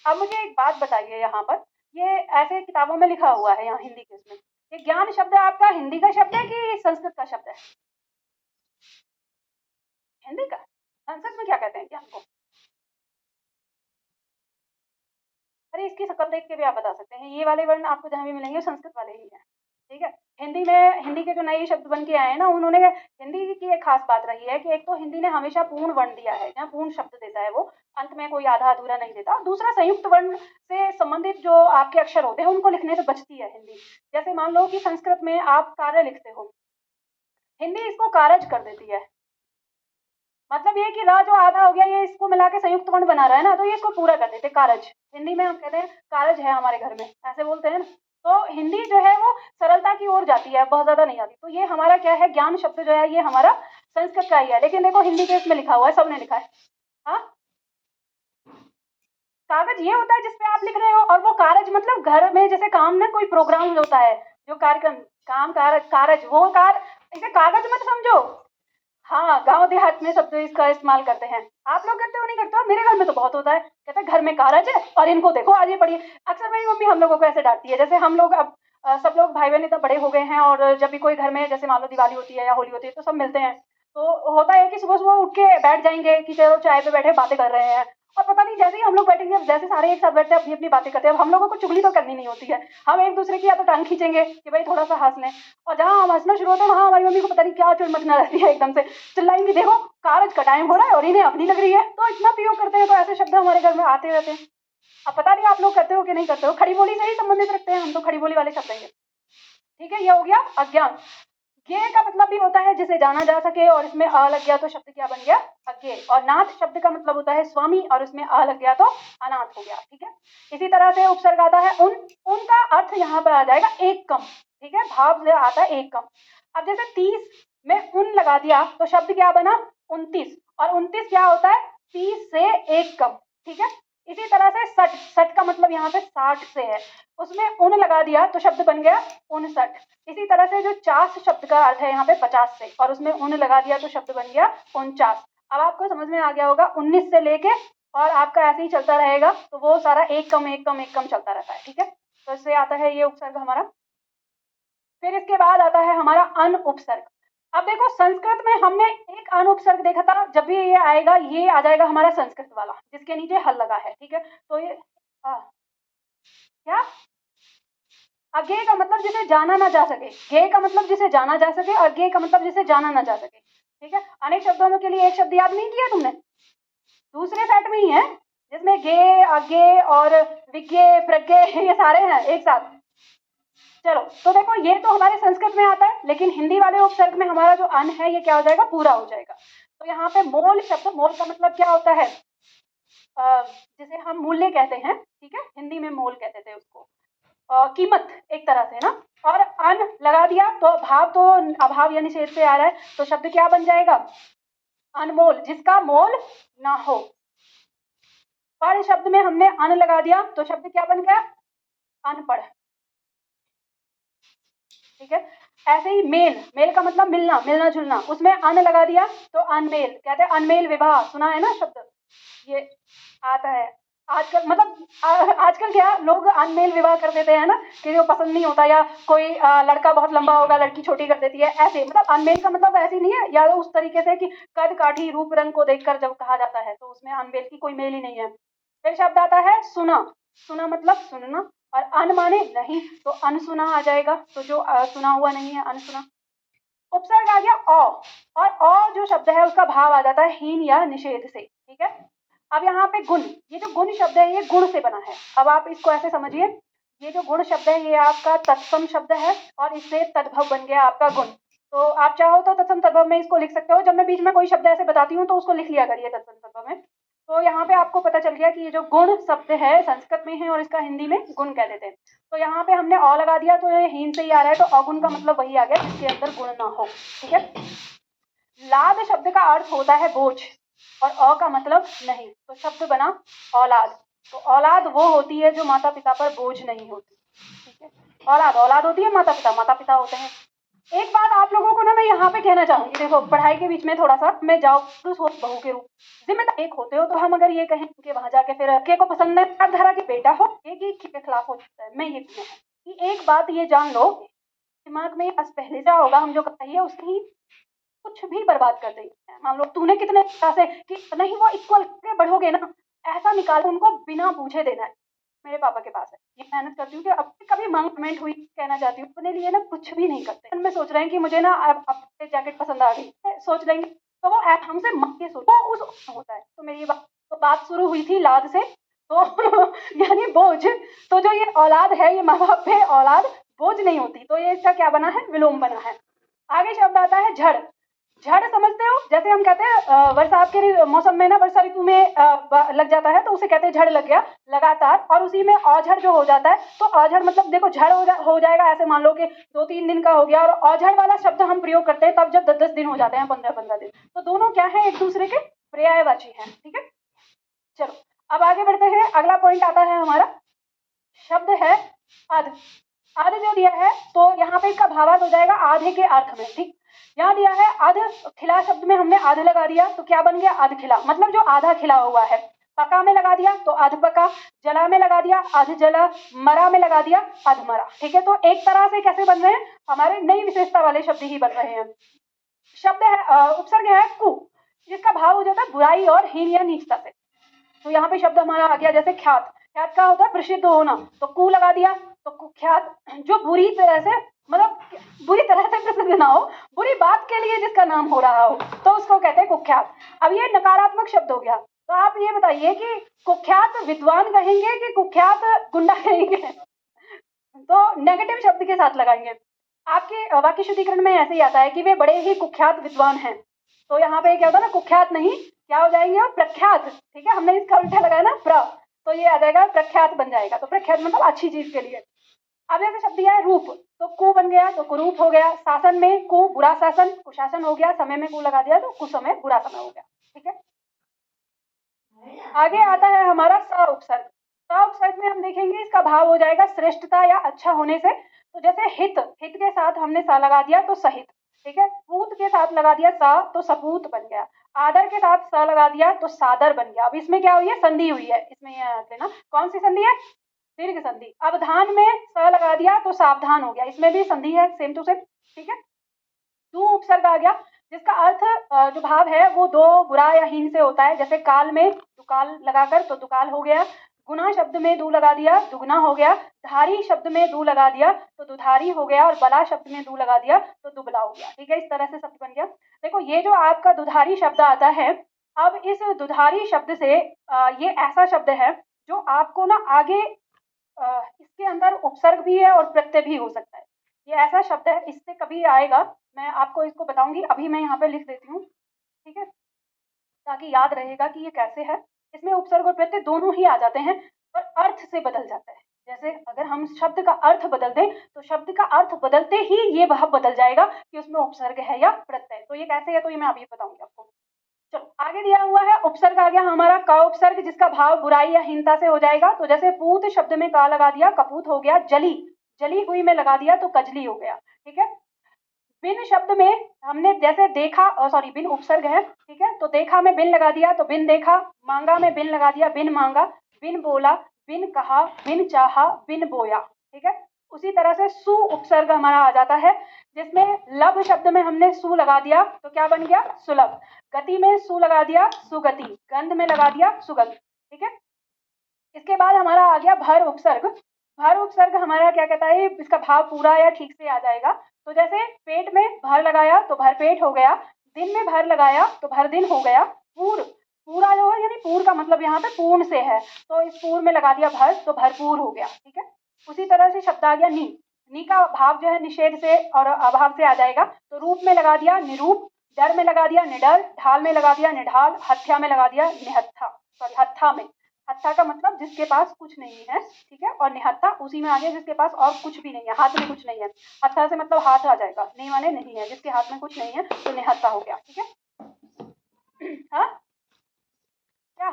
Speaker 1: अब मुझे एक बात बताइए यहाँ पर, ये ऐसे किताबों में लिखा हुआ है यहाँ हिंदी के इसमें, ये ज्ञान शब्द आपका हिंदी का शब्द है कि संस्कृत का शब्द है? हिंदी का। संस्कृत में क्या कहते हैं ज्ञान को? अरे इसकी शक्ल देख के भी आप बता सकते हैं, ये वाले वर्ण आपको जहाँ भी मिलेंगे संस्कृत वाले ही हैं। ठीक है, हिंदी में हिंदी के जो नए शब्द बन के आए हैं ना, उन्होंने हिंदी की एक खास बात रही है कि एक तो हिंदी ने हमेशा पूर्ण वर्ण दिया है, जहाँ पूर्ण शब्द देता है वो, अंत में कोई आधा अधूरा नहीं देता। दूसरा, संयुक्त वर्ण से संबंधित जो आपके अक्षर होते हैं उनको लिखने से बचती है हिंदी। जैसे मान लो कि संस्कृत में आप कार्य लिखते हो, हिंदी इसको कारज कर देती है। मतलब ये कि रा जो आधा हो गया, ये इसको मिला के संयुक्त वर्ण बना रहा है ना, तो ये इसको पूरा कर देते कारज। हिंदी में हम कहते हैं कारज है हमारे घर में, ऐसे बोलते हैं ना। तो हिंदी जो है वो सरलता की ओर जाती है, बहुत ज्यादा नहीं आती। तो ये हमारा क्या है, ज्ञान शब्द जो है ये हमारा संस्कृत का ही है, लेकिन देखो हिंदी के इसमें लिखा हुआ है, सबने लिखा है। हाँ, कागज ये होता है जिसपे आप लिख रहे हो, और वो कारज मतलब घर में जैसे काम ना कोई प्रोग्राम होता है, जो कार्यक्रम काम कारज कारज वो कार, इसे कागज मत समझो। हाँ, गाँव देहात में सब जो इसका इस्तेमाल करते हैं। आप लोग करते हो नहीं करते हो? मेरे घर में तो बहुत होता है। कहते हैं घर में कारज है और इनको देखो आज ये पढ़िए। अक्सर मेरी मम्मी हम लोगों को ऐसे डाँटती है। जैसे हम लोग अब सब लोग भाई-बहन इतना बड़े हो गए हैं, और जब भी कोई घर में जैसे मान लो दिवाली होती है या होली होती है तो सब मिलते हैं। तो होता है कि सुबह-सुबह उठ के बैठ जाएँगे कि चलो चाय पे बैठे बातें कर रहे हैं, और पता नहीं जैसे ही हम लोग बैठेंगे, जैसे सारे एक साथ बैठते हैं अपनी-अपनी बातें करते हैं। अब हम लोगों को चुगली तो करनी नहीं होती है। हम एक-दूसरे की या तो टाँग खींचेंगे कि भाई थोड़ा-सा हँस लें, और जहाँ हम हँसना शुरू होते हैं वहाँ हमारी मम्मी को पता नहीं क्या चुल मचना रहती है, एकदम से चिल्लाएंगी, देखो कारज का टाइम हो रहा है और इन्हें अपनी लग रही है। तो इतना प्रयोग करते हैं, तो ऐसे शब्द हमारे घर में आते रहते हैं। अब पता नहीं आप लोग करते हो कि नहीं करते हो, खड़ी बोली से ही संबंधित रखते हैं हम, तो खड़ी बोली वाले शब्द हैं ये। ठीक है, ये हो गया अज्ञान। ज्ञेय का मतलब भी होता है जिसे जाना जा सके, और इसमें अ लग गया तो शब्द क्या बन गया? अज्ञेय। और नाथ शब्द का मतलब होता है स्वामी, और उसमें अ लग गया तो अनाथ हो गया। ठीक है, इसी तरह से उपसर्ग आता है उन। उन का अर्थ यहाँ पर आ जाएगा एक कम। ठीक है, भाव से आता है एक कम। अब जैसे 30 में उन लगा दिया तो शब्द क्या बना? 29। और 29 क्या होता है? 30 से एक कम। ठीक है, इसी तरह से 60। 60 का मतलब यहाँ पे 60 से है, उसमें उन लगा दिया तो शब्द बन गया 59। इसी तरह से जो 50 शब्द का अर्थ है यहाँ पे 50 से, और उसमें उन लगा दिया तो शब्द बन गया 49। अब आपको समझ में आ गया होगा, 19 से लेके और आपका ऐसे ही चलता रहेगा, तो वो सारा एक कम एक कम एक कम चलता रहता है। ठीक है, तो इससे आता है ये उपसर्ग हमारा। फिर इसके बाद आता है हमारा अन उपसर्ग। अब देखो संस्कृत में हमने एक अन उपसर्ग देखा था, जब भी ये आएगा ये आ जाएगा हमारा संस्कृत वाला जिसके नीचे हल लगा है। ठीक है, तो ये क्या अज्ञेय का मतलब जिसे जाना ना जा सके, ज्ञेय का मतलब जिसे जाना जा सके, और ज्ञेय का मतलब जिसे जाना ना जा सके। ठीक है, अनेक शब्दों के लिए एक शब्द याद नहीं किया तुमने, दूसरे सेट में ही है, जिसमें ज्ञेय, अज्ञेय और विज्ञेय, प्रज्ञेय ये सारे हैं एक साथ। चलो, तो देखो ये तो हमारे संस्कृत में आता है, लेकिन हिंदी वाले उपसर्ग में हमारा जो अन है ये क्या हो जाएगा, पूरा हो जाएगा। तो यहाँ पे मोल शब्द, मोल का मतलब क्या होता है, जिसे हम मूल्य कहते हैं, ठीक है, हिंदी में मोल कहते थे उसको, कीमत एक तरह से ना। और अन लगा दिया तो भाव तो अभाव या निषेध से आ रहा है, तो शब्द क्या बन जाएगा, अनमोल, जिसका मोल ना हो। पढ़ शब्द में हमने अन लगा दिया तो शब्द क्या बन गया, अनपढ़। ठीक है, ऐसे ही मेल, मेल का मतलब मिलना, मिलना जुलना, उसमें अन लगा दिया तो अनमेल, कहते हैं अनमेल विवाह, सुना है ना शब्द, ये आता है आजकल। मतलब आजकल क्या लोग अनमेल विवाह कर देते हैं ना, किसी को पसंद नहीं होता, या कोई लड़का बहुत लंबा होगा, लड़की छोटी कर देती है, ऐसे। मतलब अनमेल का मतलब ऐसे नहीं है, या उस तरीके से कि कद काठी रूप रंग को देखकर जब कहा जाता है, तो उसमें अनमेल की कोई मेल ही नहीं है। फिर शब्द आता है सुना, सुना मतलब सुनना, और अन माने नहीं, तो अनसुना आ जाएगा, तो जो सुना हुआ नहीं है, अनसुना। उपसर्ग आ गया अ, और अ जो शब्द है उसका भाव आ जाता है हीन या निषेध से। ठीक है, अब यहाँ पे गुण, ये जो गुण शब्द है ये गुण से बना है। अब आप इसको ऐसे समझिए, ये जो गुण शब्द है ये आपका तत्सम शब्द है, और इससे तद्भव बन गया आपका गुण। तो आप चाहो तो तत्सम तद्भव में इसको लिख सकते हो, जब मैं बीच में कोई शब्द ऐसे बताती हूँ तो उसको लिख लिया करिए तत्सम तद्भव में। तो यहाँ पे आपको पता चल गया कि ये जो गुण शब्द है संस्कृत में है, और इसका हिंदी में गुण कह देते हैं। तो यहाँ पे हमने अ लगा दिया तो ये हीन से ही आ रहा है, तो अगुण का मतलब वही आ गया जिसके अंदर गुण ना हो। ठीक है, लाद शब्द का अर्थ होता है बोझ, और अ का मतलब नहीं, तो शब्द बना औलाद। तो औलाद वो होती है जो माता पिता पर बोझ नहीं होती। ठीक है, औलाद औलाद होती है, माता पिता माता पिता होते हैं। एक बात आप लोगों को ना मैं यहाँ पे कहना चाहूंगी, देखो पढ़ाई के बीच में थोड़ा सा मैं जाओ हो बहू के रूप जिम्मेदार एक होते हो, तो हम अगर ये कहें कि वहां जाके फिर के को पसंद है धारा के बेटा हो, एक ही के खिलाफ हो सकता है। मैं ये कहूँ कि एक बात ये जान लो, दिमाग में बस पहले जा होगा, हम जो कहिए उसकी कुछ भी बर्बाद कर देंगे। मान लो तूने कितने से कि नहीं वो इक्वल के बढ़ोगे ना, ऐसा निकाल उनको बिना पूछे देना है। मेरे पापा के पास है, ये मेहनत करती हूँ कि अब कभी मांगमेंट हुई कहना चाहती हूँ, अपने लिए ना कुछ भी नहीं करते। मैं सोच रहे हैं कि मुझे ना अब जैकेट पसंद आ गई, सोच लेंगे तो वो हमसे मांग के सोच, वो उस होता है। तो मेरी बात शुरू हुई थी लाद से, तो यानी बोझ। तो जो ये औलाद है ये माँ बाप पे औलाद बोझ नहीं होती, तो ये इसका क्या बना है, विलोम बना है। आगे शब्द आता है झड़। झड़ समझते हो, जैसे हम कहते हैं बरसात के मौसम में ना, वर्षा ऋतु में लग जाता है तो उसे कहते हैं झड़ लग गया लगातार, और उसी में औझड़ जो हो जाता है, तो औझड़ मतलब देखो झड़ हो जाएगा, ऐसे मान लो कि 2-3 दिन का हो गया, और औझड़ वाला शब्द हम प्रयोग करते हैं तब जब 10-10 दिन हो जाते हैं, 15-15 दिन। तो दोनों क्या है, एक दूसरे के पर्यायवाची हैं। ठीक है, चलो अब आगे बढ़ते हैं। अगला पॉइंट आता है हमारा, शब्द है अध। अध जो दिया है तो यहाँ पे इसका भावार्थ हो जाएगा आधे के अर्थ में। ठीक, यहाँ दिया है अध खिला, शब्द में हमने अध लगा दिया तो क्या बन गया, अध खिला, मतलब जो आधा खिला हुआ है। पका में लगा दिया तो अध पका, जला में लगा दिया अध जला, मरा में लगा दिया अध मरा। ठीक है, तो एक तरह से कैसे बन रहे हैं, हमारे नई विशेषता वाले शब्द ही बन रहे हैं। शब्द है उपसर्ग है कु, जिसका भाव हो जाता है बुराई और हीन या नीचता से। तो यहाँ पे शब्द हमारा आ गया जैसे ख्यात, ख्यात का होता है प्रसिद्ध होना, तो कु लगा दिया तो कुख्यात, जो बुरी तरह से, मतलब बुरी तरह से प्रसिद्ध ना हो, बुरी बात के लिए जिसका नाम हो रहा हो, तो उसको कहते हैं कुख्यात। अब ये नकारात्मक शब्द हो गया, तो आप ये बताइए कि कुख्यात विद्वान कहेंगे कि कुख्यात गुंडा कहेंगे, तो नेगेटिव शब्द के साथ लगाएंगे। आपके वाक्य शुद्धिकरण में ऐसे ही आता है कि वे बड़े ही कुख्यात विद्वान हैं, तो यहाँ पे क्या होता है ना, कुख्यात नहीं क्या हो जाएंगे, प्रख्यात। ठीक है, हमने इसका उल्टा लगाया ना प्र, तो ये आ जाएगा प्रख्यात बन जाएगा। तो प्रख्यात मतलब अच्छी चीज के लिए। अब जैसे शब्द दिया है रूप, तो कु बन गया तो कुरूप हो गया। शासन में कु बुरा शासन, कुशासन हो गया। समय में कु लगा दिया तो कुसमय बुरा समय हो गया। ठीक है, आगे आता है हमारा स उपसर्ग। स उपसर्ग में हम देखेंगे इसका भाव हो जाएगा श्रेष्ठता या अच्छा होने से। तो जैसे हित, हित के साथ हमने सा लगा दिया तो सहित। ठीक है, पूत के साथ लगा दिया सा तो सपूत बन गया। आदर के साथ स लगा दिया तो सादर बन गया। अब इसमें क्या हुई है, संधि हुई है, इसमें याद लेना कौन सी संधि है, दीर्घ संधि। अवधान में स लगा दिया तो सावधान हो गया, इसमें भी संधि है, सेम टू सेम। ठीक है, दो उपसर्ग आ गया जिसका अर्थ जो भाव है वो दो बुरा या हीन से होता है। जैसे काल में दुकाल लगाकर तो दुकाल हो गया, गुना शब्द में दू लगा दिया, दुगना हो गया। धारी शब्द में दू लगा दिया तो दुधारी हो गया, और बला शब्द में दू लगा दिया तो दुबला हो गया। ठीक है, इस तरह से शब्द बन गया। देखो ये जो आपका दुधारी शब्द आता है, अब इस दुधारी शब्द से ये ऐसा शब्द है जो आपको ना आगे इसके अंदर उपसर्ग भी है और प्रत्यय भी हो सकता है। ये ऐसा शब्द है, इससे कभी आएगा, मैं आपको इसको बताऊंगी। अभी मैं यहाँ पे लिख देती हूँ, ठीक है, ताकि याद रहेगा कि ये कैसे है। इसमें उपसर्ग और प्रत्यय दोनों ही आ जाते हैं, और अर्थ से बदल जाता है। जैसे अगर हम शब्द का अर्थ बदल दें तो शब्द का अर्थ बदलते ही ये वह बदल जाएगा कि उसमें उपसर्ग है या प्रत्यय। तो ये कैसे है, तो ये मैं अभी बताऊंगी आपको। चलो आगे दिया हुआ है, उपसर्ग आ गया हमारा का उपसर्ग, जिसका भाव बुराई या हीनता से हो जाएगा। तो जैसे पूत शब्द में का लगा दिया, कपूत हो गया। जली, जली हुई में लगा दिया तो कजली हो गया। ठीक है, बिन शब्द में हमने जैसे देखा, सॉरी बिन उपसर्ग है, ठीक है, तो देखा में बिन लगा दिया तो बिन देखा। मांगा में बिन लगा दिया, बिन मांगा। बिन बोला, बिन कहा, बिन चाहा, बिन बोया। ठीक है, उसी तरह से सु उपसर्ग हमारा आ जाता है, जिसमें लब शब्द में हमने सु लगा दिया तो क्या बन गया, सुलभ। गति में सु लगा दिया, सुगति। गंध में लगा दिया, सुगंध। ठीक है, इसके बाद हमारा आ गया भर उपसर्ग। भर उपसर्ग हमारा क्या कहता है, इसका भाव पूरा या ठीक से आ जाएगा। तो जैसे पेट में भर लगाया तो भर पेट हो गया। दिन में भर लगाया तो भर दिन हो गया। पूर, पूरा जो है यानी पूर का मतलब यहाँ पे पूर्ण से है, तो इस पूर में लगा दिया भर तो भरपूर हो गया। ठीक है, उसी तरह से शब्द आ गया नी। नी का भाव जो है निषेध से और अभाव से आ जाएगा, तो रूप में लगा दिया निरूप। डर में लगा दिया निडर। ढाल में लगा दिया निढाल। हत्या में लगा दिया निहत्था, सॉरी हत्था में। हत्था का मतलब जिसके पास कुछ नहीं है। ठीक है, और निहत्था उसी में आ गया जिसके पास और कुछ भी नहीं है, हाथ में कुछ नहीं है। हत्था से मतलब हाथ आ जाएगा, नहीं माने नहीं है, जिसके हाथ में कुछ नहीं है तो निहत्था हो गया। ठीक है, हाँ क्या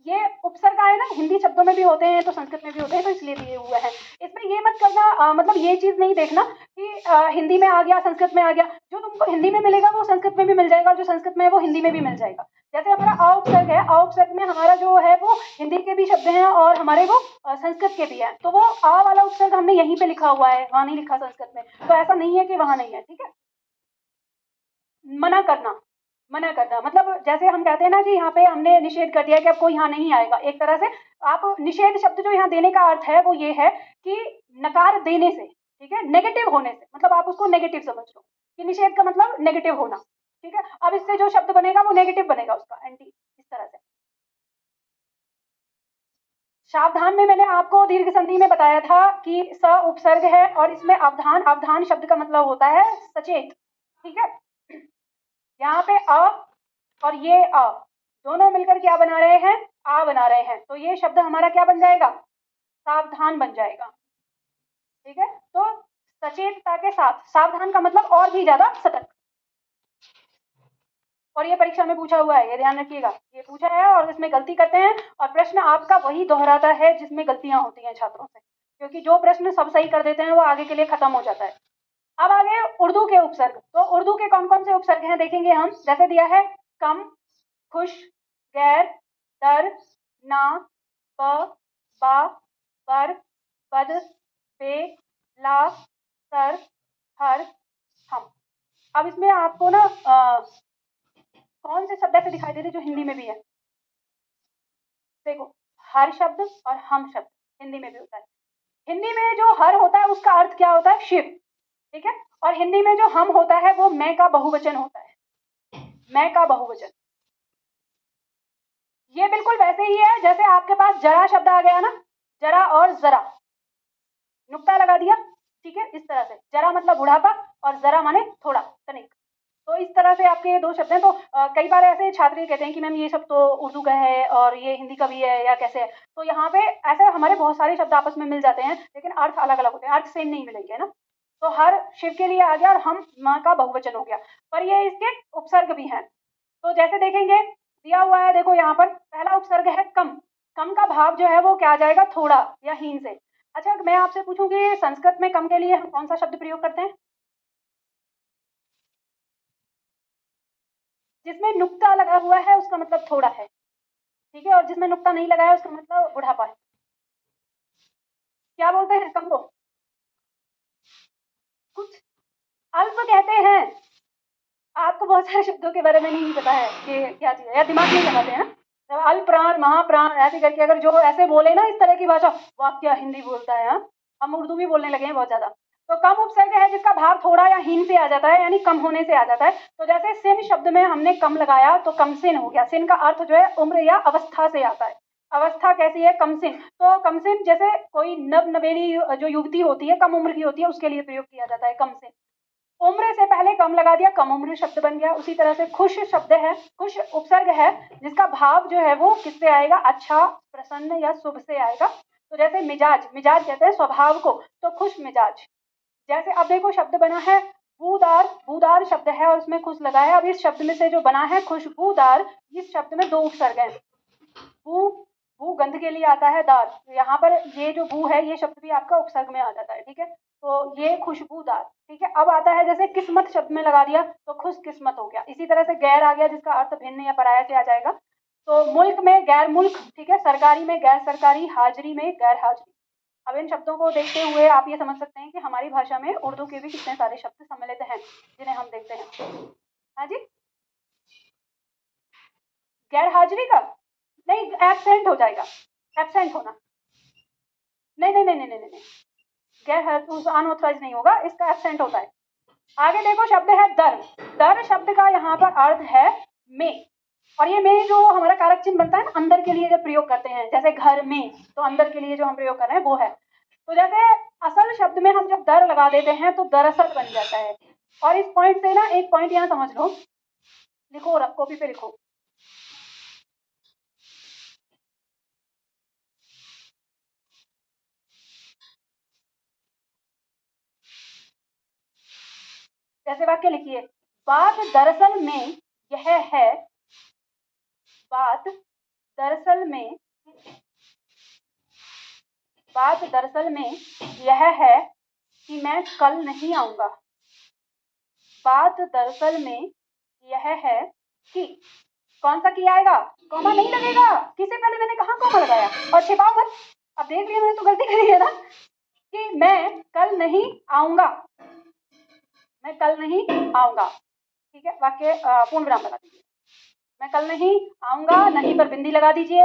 Speaker 1: ये उपसर्ग आए ना, हिंदी शब्दों में भी होते हैं तो संस्कृत में भी होते हैं, तो इसलिए दिए हुए हैं। इसमें ये मत करना, मतलब ये चीज नहीं देखना कि हिंदी में आ गया संस्कृत में आ गया। जो तुमको हिंदी में मिलेगा वो संस्कृत में भी मिल जाएगा, और जो संस्कृत में है वो हिंदी में भी मिल जाएगा। जैसे हमारा अ उपसर्ग है, अ उपसर्ग में हमारा जो है वो हिंदी के भी शब्द हैं और हमारे वो संस्कृत के भी हैं। तो वो अ वाला उपसर्ग हमने यहीं पे लिखा हुआ है, वहां नहीं लिखा संस्कृत में, तो ऐसा नहीं है कि वहां नहीं है। ठीक है, मना करना, मना करना मतलब जैसे हम कहते हैं ना जी, यहाँ पे हमने निषेध कर दिया कि अब कोई यहाँ नहीं आएगा, एक तरह से आप निषेध शब्द जो यहाँ देने का अर्थ है वो ये है कि नकार देने से, ठीक है, नेगेटिव होने से, मतलब आप उसको नेगेटिव समझ लो कि निषेध का मतलब नेगेटिव होना। ठीक है, अब इससे जो शब्द बनेगा वो नेगेटिव बनेगा, उसका एंटी, इस तरह से। सावधान में मैंने आपको दीर्घ संधि में बताया था कि स उपसर्ग है, और इसमें अवधान, अवधान शब्द का मतलब होता है सचेत। ठीक है, यहाँ पे अ और ये अ दोनों मिलकर क्या बना रहे हैं, आ बना रहे हैं, तो ये शब्द हमारा क्या बन जाएगा, सावधान बन जाएगा। ठीक है, तो सचेतता के साथ, सावधान का मतलब और भी ज्यादा सतर्क। और ये परीक्षा में पूछा हुआ है, ये ध्यान रखिएगा, ये पूछा है और इसमें गलती करते हैं, और प्रश्न आपका वही दोहराता है जिसमें गलतियां होती हैं छात्रों से, क्योंकि जो प्रश्न सब सही कर देते हैं वो आगे के लिए खत्म हो जाता है। अब आगे उर्दू के उपसर्ग, तो उर्दू के कौन कौन से उपसर्ग हैं देखेंगे हम। जैसे दिया है कम, खुश, गैर, दर, ना, प, बा, पर, पद, बे, ला, सर, हर, हम। अब इसमें आपको ना कौन से शब्द ऐसे दिखाई दे रहे जो हिंदी में भी है, देखो हर शब्द और हम शब्द हिंदी में भी होता है। हिंदी में जो हर होता है उसका अर्थ क्या होता है, शिव। ठीक है, और हिंदी में जो हम होता है वो मैं का बहुवचन होता है, मैं का बहुवचन। ये बिल्कुल वैसे ही है जैसे आपके पास जरा शब्द आ गया ना, जरा और जरा, नुक्ता लगा दिया। ठीक है, इस तरह से जरा मतलब बुढ़ापा और जरा माने थोड़ा, तनिक। तो इस तरह से आपके ये दो शब्द हैं। तो कई बार ऐसे छात्र कहते हैं कि मैम ये सब तो उर्दू का है और ये हिंदी का भी है या कैसे है, तो यहाँ पे ऐसे हमारे बहुत सारे शब्द आपस में मिल जाते हैं लेकिन अर्थ अलग अलग होते हैं, अर्थ सेम नहीं मिलेंगे ना। तो हर शिव के लिए आ गया और हम माँ का बहुवचन हो गया, पर ये इसके उपसर्ग भी हैं। तो जैसे देखेंगे दिया हुआ है, देखो यहाँ पर पहला उपसर्ग है कम। कम का भाव जो है वो क्या आ जाएगा, थोड़ा या हीन से। अच्छा मैं आपसे पूछूंगी संस्कृत में कम के लिए हम कौन सा शब्द प्रयोग करते हैं, जिसमें नुक्ता लगा हुआ है उसका मतलब थोड़ा है, ठीक है, और जिसमें नुक्ता नहीं लगा है उसका मतलब बुढ़ापा है। क्या बोलते हैं कम को, कुछ अल्प कहते हैं। आपको बहुत सारे शब्दों के बारे में नहीं पता है कि क्या चीज है, या दिमाग नहीं लगाते हैं ना, अल प्राण महाप्राण ऐसे करके अगर जो ऐसे बोले ना इस तरह की भाषा, वाक्य हिंदी बोलता है। हाँ, हम उर्दू भी बोलने लगे हैं बहुत ज्यादा। तो कम उपसर्ग है जिसका भाव थोड़ा या हीन से आ जाता है, यानी कम होने से आ जाता है। तो जैसे सिन शब्द में हमने कम लगाया तो कम सिन हो गया। सिन का अर्थ जो है उम्र या अवस्था से आता है। अवस्था कैसी है? कम सिन। तो कम सिन जैसे कोई नव नवेली जो युवती होती है, कम उम्र की होती है, उसके लिए प्रयोग किया जाता है कम सिन। उम्र से पहले कम लगा दिया, कम उम्र शब्द बन गया। उसी तरह से खुश शब्द है, खुश उपसर्ग है जिसका भाव जो है वो किससे आएगा? अच्छा, प्रसन्न या शुभ से आएगा। तो जैसे मिजाज, मिजाज कहते हैं स्वभाव को, तो खुश मिजाज। जैसे अब देखो शब्द बना है बूदार, बूदार शब्द है और उसमें खुश लगा है। अब इस शब्द में से जो बना है खुशबूदार, इस शब्द में दो उपसर्ग हैं। बू, बू गंध के लिए आता है, दार, तो यहाँ पर ये जो बू है ये शब्द भी आपका उपसर्ग में आ जाता है। ठीक है, तो ये खुशबूदार। ठीक है, अब आता है जैसे किस्मत शब्द में लगा दिया तो खुश किस्मत हो गया। इसी तरह से गैर आ गया जिसका अर्थ भिन्न या पराया से आ जाएगा। तो मुल्क में गैर मुल्क, ठीक है, सरकारी में गैर सरकारी, हाजिरी में गैर हाजिरी। अब इन शब्दों को देखते हुए आप ये समझ सकते हैं कि हमारी भाषा में उर्दू के भी कितने सारे शब्द सम्मिलित हैं जिन्हें हम देखते हैं। हाँ जी, गैर हाजिरी का नहीं, एब्सेंट हो जाएगा, एब्सेंट होना। नहीं नहीं नहीं नहीं नहीं नहीं, गैर अनऑथराइज नहीं होगा, इसका एब्सेंट होता है। आगे देखो शब्द है दर। दर शब्द का यहाँ पर अर्थ है में, और ये में जो हमारा कारक चिन्ह बनता है ना, अंदर के लिए जब प्रयोग करते हैं, जैसे घर में, तो अंदर के लिए जो हम प्रयोग कर रहे हैं वो है। तो जैसे असल शब्द में हम जब दर लगा देते हैं तो दरअसल बन जाता है। और इस पॉइंट से ना एक पॉइंट यहाँ समझ लो, लिखो, रख कॉपी पे लिखो। जैसे वाक्य लिखिए, बात दरअसल में यह है, बात दरअसल में, बात दरअसल में यह है कि मैं कल नहीं आऊंगा। बात दरअसल में यह है कि, कौन सा की आएगा? कॉमा नहीं लगेगा, किसे पहले मैंने कहा कॉमा लगाया, और छिपाओ मत। अब देख लिया मैंने तो गलती करी है ना, कि मैं कल नहीं आऊंगा, मैं कल नहीं आऊंगा। ठीक है, वाक्य पूर्ण विराम लगा दीजिए। मैं कल नहीं आऊंगा, नहीं पर बिंदी लगा दीजिए।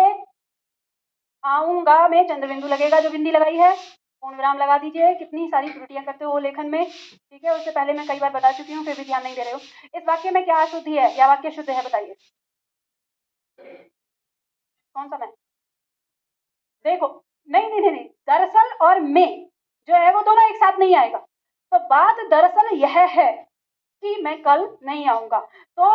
Speaker 1: आऊंगा में चंद्रबिंदु लगेगा जो बिंदी लगाई है, पूर्ण विराम लगा दीजिए। कितनी सारी त्रुटियां करते हो लेखन में, ठीक है, उससे पहले मैं कई बार बता चुकी हूँ, फिर भी ध्यान नहीं दे रहे हो। इस वाक्य में क्या अशुद्धि है या वाक्य शुद्ध है, बताइए कौन सा? मैं देखो, नहीं नहीं नहीं नहीं, दरअसल और में जो है वो दोनों एक साथ नहीं आएगा। तो बात दरअसल यह है कि मैं कल नहीं आऊंगा, तो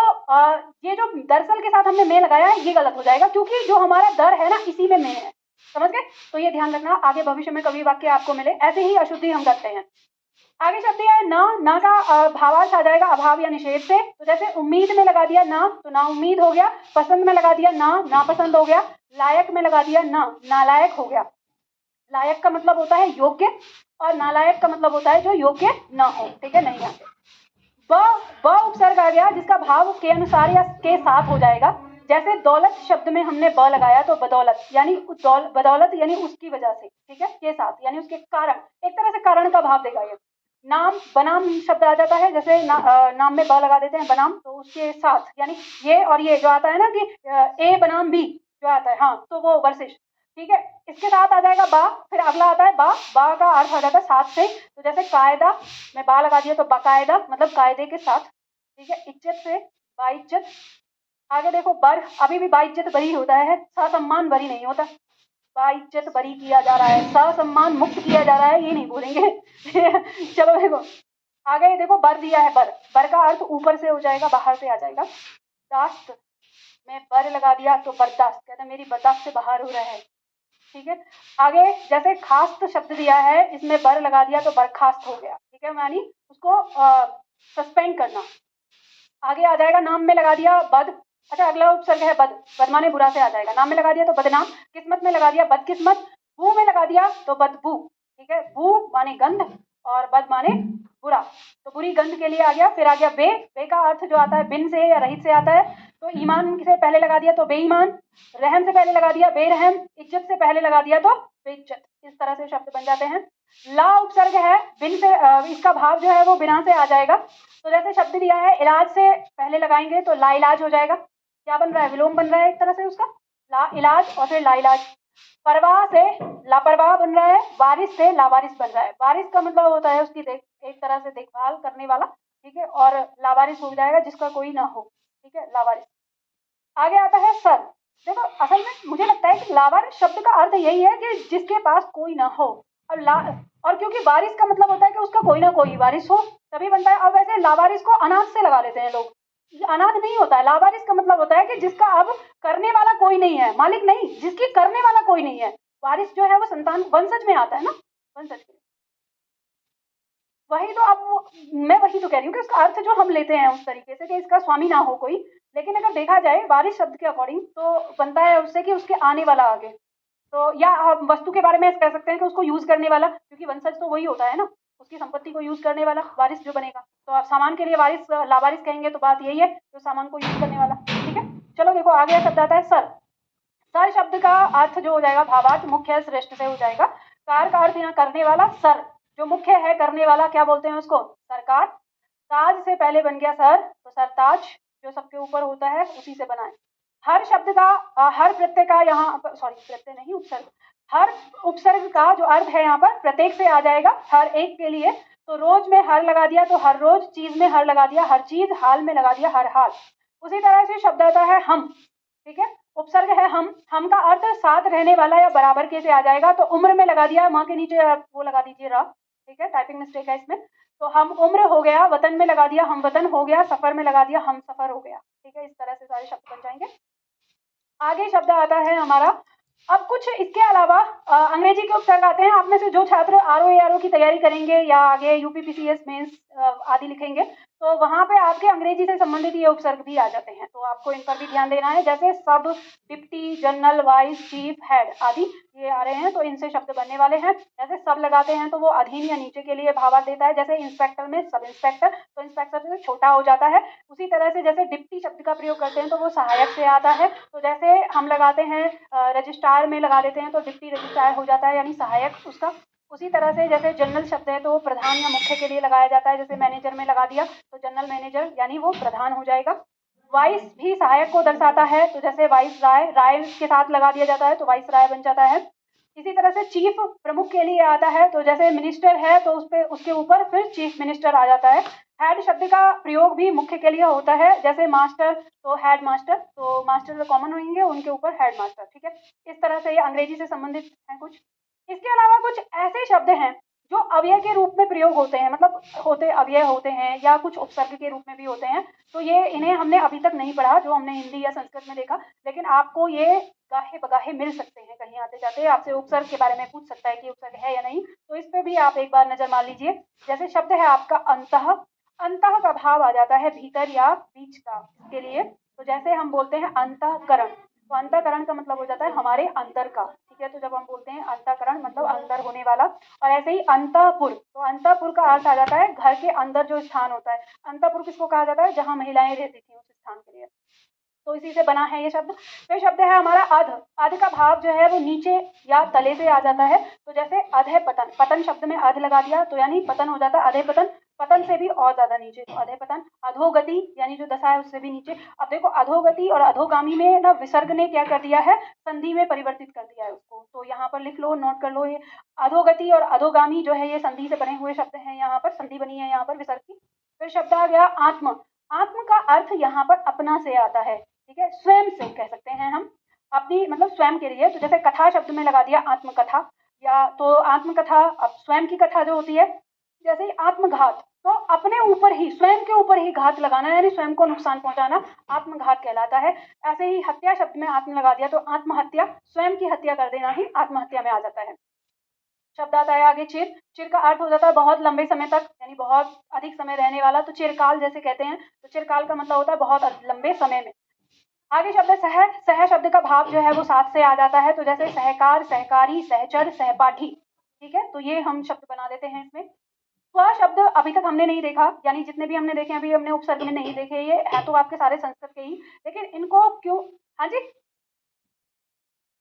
Speaker 1: ये जो दरअसल के साथ हमने में लगाया है ये गलत हो जाएगा, क्योंकि जो हमारा दर है ना इसी में है। समझ गए? तो ये ध्यान रखना, आगे भविष्य में कभी वाक्य आपको मिले ऐसे ही अशुद्धि हम करते हैं। आगे शब्द है ना, ना का भावार्थ आ जाएगा अभाव या निषेध से। तो जैसे उम्मीद में लगा दिया ना, तो ना उम्मीद हो गया। पसंद में लगा दिया ना, नापसंद हो गया। लायक में लगा दिया ना, नालायक हो गया। लायक का मतलब होता है योग्य, और नालायक का मतलब होता है जो योग्य ना हो। ठीक है, नहीं आते। ब उपसर्ग आ गया जिसका भाव के अनुसार या के साथ हो जाएगा। जैसे दौलत शब्द में हमने ब लगाया तो बदौलत, यानी बदौलत यानी उसकी वजह से, ठीक है, के साथ यानी उसके कारण, एक तरह से कारण का भाव देगा ये। नाम, बनाम शब्द आ जाता है, जैसे नाम में ब लगा देते हैं बनाम, तो उसके साथ यानी ये और ये जो आता है ना कि ए बनाम बी जो आता है, हाँ, तो वो वर्षिश। ठीक है, इसके साथ आ जाएगा बा, फिर अगला आता है बा, बा का अर्थ आ जाता है साथ से। तो जैसे कायदा में बा लगा दिया तो बाकायदा, मतलब कायदे के साथ। ठीक है, इज्जत से बाइज्जत। आगे देखो बर, अभी भी बाइज्जत बरी होता है, ससम्मान बरी नहीं होता। बाइज्जत बरी किया जा रहा है, ससम्मान मुक्त किया जा रहा है, ये नहीं बोलेंगे। चलो देखो आगे देखो, बर दिया है, बर, बर का अर्थ ऊपर से हो जाएगा, बाहर से आ जाएगा। दास्त में बर लगा दिया तो बर्दाश्त, कहते हैं मेरी बर्दाश्त से बाहर हो रहा है। ठीक है, आगे जैसे खास्त शब्द दिया है, इसमें बर लगा दिया तो बर्खास्त हो गया। ठीक है, यानी उसको सस्पेंड करना। आगे आ जाएगा नाम में लगा दिया बद, अच्छा अगला उपसर्ग है बद, बदमाने बुरा से आ जाएगा। नाम में लगा दिया तो बदनाम, किस्मत में लगा दिया बदकिस्मत, बू में लगा दिया तो बदबू। ठीक है, बू माने गंध और बद माने बुरा, तो बुरी गंध के लिए आ गया। फिर आ गया बे, बे का अर्थ जो आता है बिन से या रहित से आता है, तो ईमान से पहले लगा दिया तो बेईमान, रहम से पहले लगा दिया बेरहम, इज्जत से पहले लगा दिया तो बेइज्जत। इस तरह से शब्द बन जाते हैं। ला उपसर्ग है, बिन से इसका भाव जो है वो बिना से आ जाएगा। तो जैसे शब्द दिया है इलाज से पहले लगाएंगे तो ला इलाज हो जाएगा। क्या बन रहा है? विलोम बन रहा है एक तरह से उसका। ला इलाज और फिर लाइलाज। परवाह से लापरवाह बन रहा है, वारिस से लावारिस बन रहा है। वारिस का मतलब होता है उसकी एक तरह से देखभाल करने वाला, ठीक है, और लावारिस हो जाएगा जिसका कोई ना हो, ठीक है, लावारिस। आगे आता है सर। देखो असल में मुझे लगता है कि लावारिस शब्द का अर्थ यही है कि जिसके पास कोई ना हो। अब ला और क्योंकि वारिस का मतलब होता है कि उसका कोई ना कोई वारिस हो तभी बनता है। अब वैसे लावारिस को अनाथ से लगा लेते हैं लोग, अनाथ नहीं होता है। लावारिस का मतलब होता है कि जिसका अब करने वाला कोई नहीं है, मालिक नहीं, जिसकी करने वाला कोई नहीं है। वारिस जो है वो संतान वंशज में आता है ना, वंशज के। वही तो मैं वही तो कह रही हूँ कि उसका अर्थ जो हम लेते हैं उस तरीके से कि इसका स्वामी ना हो कोई। लेकिन अगर देखा जाए वारिस शब्द के अकॉर्डिंग तो बनता है उससे कि उसके आने वाला आगे। तो या हम वस्तु के बारे में कह सकते हैं कि उसको यूज करने वाला, क्योंकि वंशज तो वही होता है ना, उसकी संपत्ति को यूज करने वाला वारिस जो बनेगा। तो आप सामान के लिए वारिस लावारिस कहेंगे तो बात यही है, जो सामान को यूज करने वाला, ठीक है। चलो देखो आगे शब्द आता है सर। सर शब्द का अर्थ जो हो जाएगा भावार्थ मुख्य श्रेष्ठ से हो जाएगा। कार का अर्थ यहाँ करने वाला, सर जो मुख्य है करने वाला क्या बोलते हैं उसको, सरकार। ताज से पहले बन गया सर तो सरताज, जो सबके ऊपर होता है उसी से बना है। हर शब्द का हर प्रत्यय का यहाँ पर, सॉरी प्रत्यय नहीं उपसर्ग, हर उपसर्ग का जो अर्थ है यहाँ पर प्रत्येक से आ जाएगा हर एक के लिए। तो रोज में हर लगा दिया तो हर रोज, चीज में हर लगा दिया हर चीज, हाल में लगा दिया हर हाल। उसी तरह से शब्द आता है हम, ठीक है, उपसर्ग है हम का अर्थ साथ रहने वाला या बराबर के से आ जाएगा। तो उम्र में लगा दिया, माँ के नीचे वो लगा दीजिए रा, ठीक है, टाइपिंग मिस्टेक है इसमें। तो हम उम्र हो गया, वतन में लगा दिया हम वतन हो गया, सफर में लगा दिया हम सफर हो गया, ठीक है। इस तरह से सारे शब्द बन जाएंगे। आगे शब्द आता है हमारा, अब कुछ इसके अलावा अंग्रेजी के उपसर्ग आते हैं। आप में से जो छात्र आरओ की तैयारी करेंगे या आगे यूपीपीसीएस मेंस आदि लिखेंगे तो वहां पे आपके अंग्रेजी से संबंधित ये उपसर्ग भी आ जाते हैं, तो आपको इन पर भी ध्यान देना है। जैसे सब, deputy, general, vice, chief, head आदि ये आ रहे हैं तो इनसे शब्द बनने वाले हैं। जैसे सब लगाते हैं तो वो अधीन या नीचे के लिए भावार्थ देता है। जैसे इंस्पेक्टर में सब इंस्पेक्टर, तो इंस्पेक्टर से छोटा हो जाता है। उसी तरह से जैसे डिप्टी शब्द का प्रयोग करते हैं तो वो सहायक से आता है। तो जैसे हम लगाते हैं रजिस्ट्रार में लगा देते हैं तो डिप्टी रजिस्ट्रार हो जाता है यानी सहायक उसका। उसी तरह से जैसे जनरल शब्द है तो वो प्रधान या मुख्य के लिए लगाया जाता है। जैसे मैनेजर में लगा दिया तो जनरल मैनेजर यानी वो प्रधान हो जाएगा। वाइस भी सहायक को दर्शाता है, तो जैसे वाइस राय, राय के साथ लगा दिया जाता है तो वाइस राय बन जाता है। इसी तरह से चीफ प्रमुख के लिए आता है, तो जैसे मिनिस्टर है तो उस पे उसके ऊपर फिर चीफ मिनिस्टर आ जाता है। हेड शब्द का प्रयोग भी मुख्य के लिए होता है। जैसे मास्टर तो हेड मास्टर, तो मास्टर जो कॉमन होंगे उनके ऊपर हेड मास्टर, ठीक है। इस तरह से ये अंग्रेजी से संबंधित है कुछ। इसके अलावा कुछ ऐसे शब्द हैं जो अव्यय के रूप में प्रयोग होते हैं, मतलब होते अव्यय होते हैं या कुछ उपसर्ग के रूप में भी होते हैं। तो ये इन्हें हमने अभी तक नहीं पढ़ा जो हमने हिंदी या संस्कृत में देखा, लेकिन आपको ये गाहे बगाहे मिल सकते हैं। कहीं आते जाते आपसे उपसर्ग के बारे में पूछ सकता है कि उपसर्ग है या नहीं, तो इस पे भी आप एक बार नजर मार लीजिए। जैसे शब्द है आपका अंतः, अंतः का भाव आ जाता है भीतर या बीच का, इसके लिए। तो जैसे हम बोलते हैं अंतःकरण, तो अंतःकरण का मतलब हो जाता है हमारे अंतर का, ठीक है। तो जब हम बोलते हैं अंतःकरण मतलब अंदर होने वाला। और ऐसे ही अंतःपुर, तो अंतःपुर का अर्थ आ जाता है घर के अंदर जो स्थान होता है। अंतःपुर किसको कहा जाता है, जहाँ महिलाएं रहती थी उस स्थान के लिए। तो इसी से बना है ये शब्द। फिर शब्द है हमारा अध, अध का भाव जो है वो नीचे या तले से आ जाता है। तो जैसे अध है पतन, पतन शब्द में अध लगा दिया तो यानी पतन हो जाता है अधे पतन, पतन से भी और ज्यादा नीचे तो अधे पतन। अधोगति यानी जो दशा है उससे भी नीचे। अब देखो अधोगति और अधोगामी में ना विसर्ग ने क्या कर दिया है, संधि में परिवर्तित कर दिया है उसको। तो यहाँ पर लिख लो, नोट कर लो, ये अधोगति और अधोगामी जो है ये संधि से बने हुए शब्द हैं, यहाँ पर संधि बनी है यहाँ पर विसर्ग की। फिर शब्द आ गया आत्म, आत्म का अर्थ यहाँ पर अपना से आता है, ठीक है, स्वयं से कह सकते हैं हम, अपनी मतलब स्वयं के लिए। तो जैसे कथा शब्द में लगा दिया आत्मकथा, या तो आत्मकथा अब स्वयं की कथा जो होती है। जैसे ही आत्मघात, तो अपने ऊपर ही स्वयं के ऊपर ही घात लगाना यानी स्वयं को नुकसान पहुंचाना आत्मघात कहलाता है। ऐसे ही हत्या शब्द में आत्म लगा दिया तो आत्महत्या, स्वयं की हत्या कर देना ही आत्महत्या में आ जाता है। शब्द आता है आगे चिर, चिर का अर्थ हो जाता है बहुत लंबे समय तक यानी बहुत अधिक समय रहने वाला। तो चिरकाल जैसे कहते हैं, तो चिरकाल का मतलब होता है बहुत लंबे समय में। आगे शब्द है सह, सह शब्द का भाव जो है वो साथ से आ जाता है। तो जैसे सहकार, सहकारी, सहचर, सहपाठी, ठीक है। तो ये हम शब्द बना देते हैं इसमें। स्व शब्द अभी तक हमने नहीं देखा, यानी जितने भी हमने देखे अभी हमने उपसर्ग में नहीं देखे, ये है तो आपके सारे संस्कृत के ही, लेकिन इनको क्यों, हाँ जी,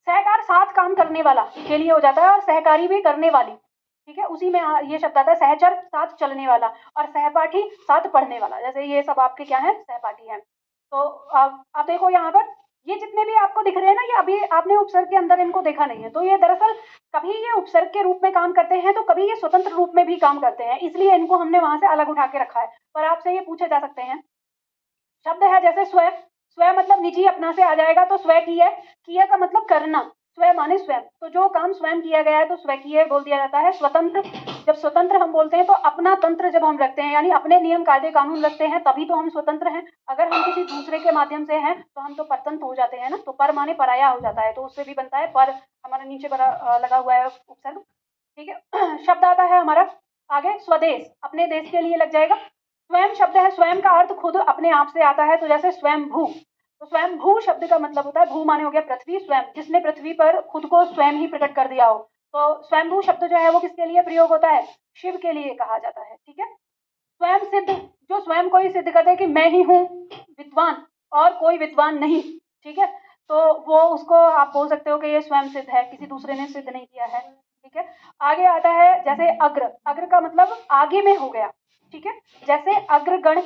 Speaker 1: सहकार साथ काम करने वाला के लिए हो जाता है, और सहकारी भी करने वाली, ठीक है, उसी में ये शब्द आता है। सहचर साथ चलने वाला, और सहपाठी साथ पढ़ने वाला, जैसे ये सब आपके क्या है, सहपाठी है। तो आप देखो यहाँ पर ये जितने भी आपको दिख रहे हैं ना, ये अभी आपने उपसर्ग के अंदर इनको देखा नहीं है, तो ये दरअसल कभी ये उपसर्ग के रूप में काम करते हैं, तो कभी ये स्वतंत्र रूप में भी काम करते हैं, इसलिए इनको हमने वहां से अलग उठा के रखा है। पर आपसे ये पूछे जा सकते हैं, शब्द है जैसे स्व, स्व मतलब निजी अपना से आ जाएगा, तो स्व किया का मतलब करना, स्व माने स्वयं, तो जो काम स्वयं किया गया है तो स्वकीय बोल दिया जाता है। स्वतंत्र, जब स्वतंत्र हम बोलते हैं तो अपना तंत्र जब हम रखते हैं, यानी अपने नियम कायदे कानून रखते हैं, तभी तो हम स्वतंत्र हैं। अगर हम किसी दूसरे के माध्यम से हैं तो हम तो परतंत्र हो जाते हैं ना, तो पर माने पराया हो जाता है, तो उससे भी बनता है पर, हमारा नीचे लगा हुआ है उपसर्ग, ठीक है। शब्द आता है हमारा आगे स्वदेश, अपने देश के लिए लग जाएगा। स्वयं शब्द है, स्वयं का अर्थ खुद अपने आप से आता है, तो जैसे स्वयं भू, तो स्वयं भू शब्द का मतलब होता है, भू माने हो गया पृथ्वी, स्वयं जिसने पृथ्वी पर खुद को स्वयं ही प्रकट कर दिया हो, तो स्वयं भू शब्द जो है वो किसके लिए प्रयोग होता है, शिव के लिए कहा जाता है, ठीक है। स्वयं सिद्ध, जो स्वयं को ही सिद्ध करते हैं कि मैं ही हूँ विद्वान और कोई विद्वान नहीं, ठीक है, तो वो उसको आप बोल सकते हो कि ये स्वयं सिद्ध है, किसी दूसरे ने सिद्ध नहीं किया है, ठीक है। आगे आता है जैसे अग्र, अग्र का मतलब आगे में हो गया, ठीक है, जैसे अग्रगण,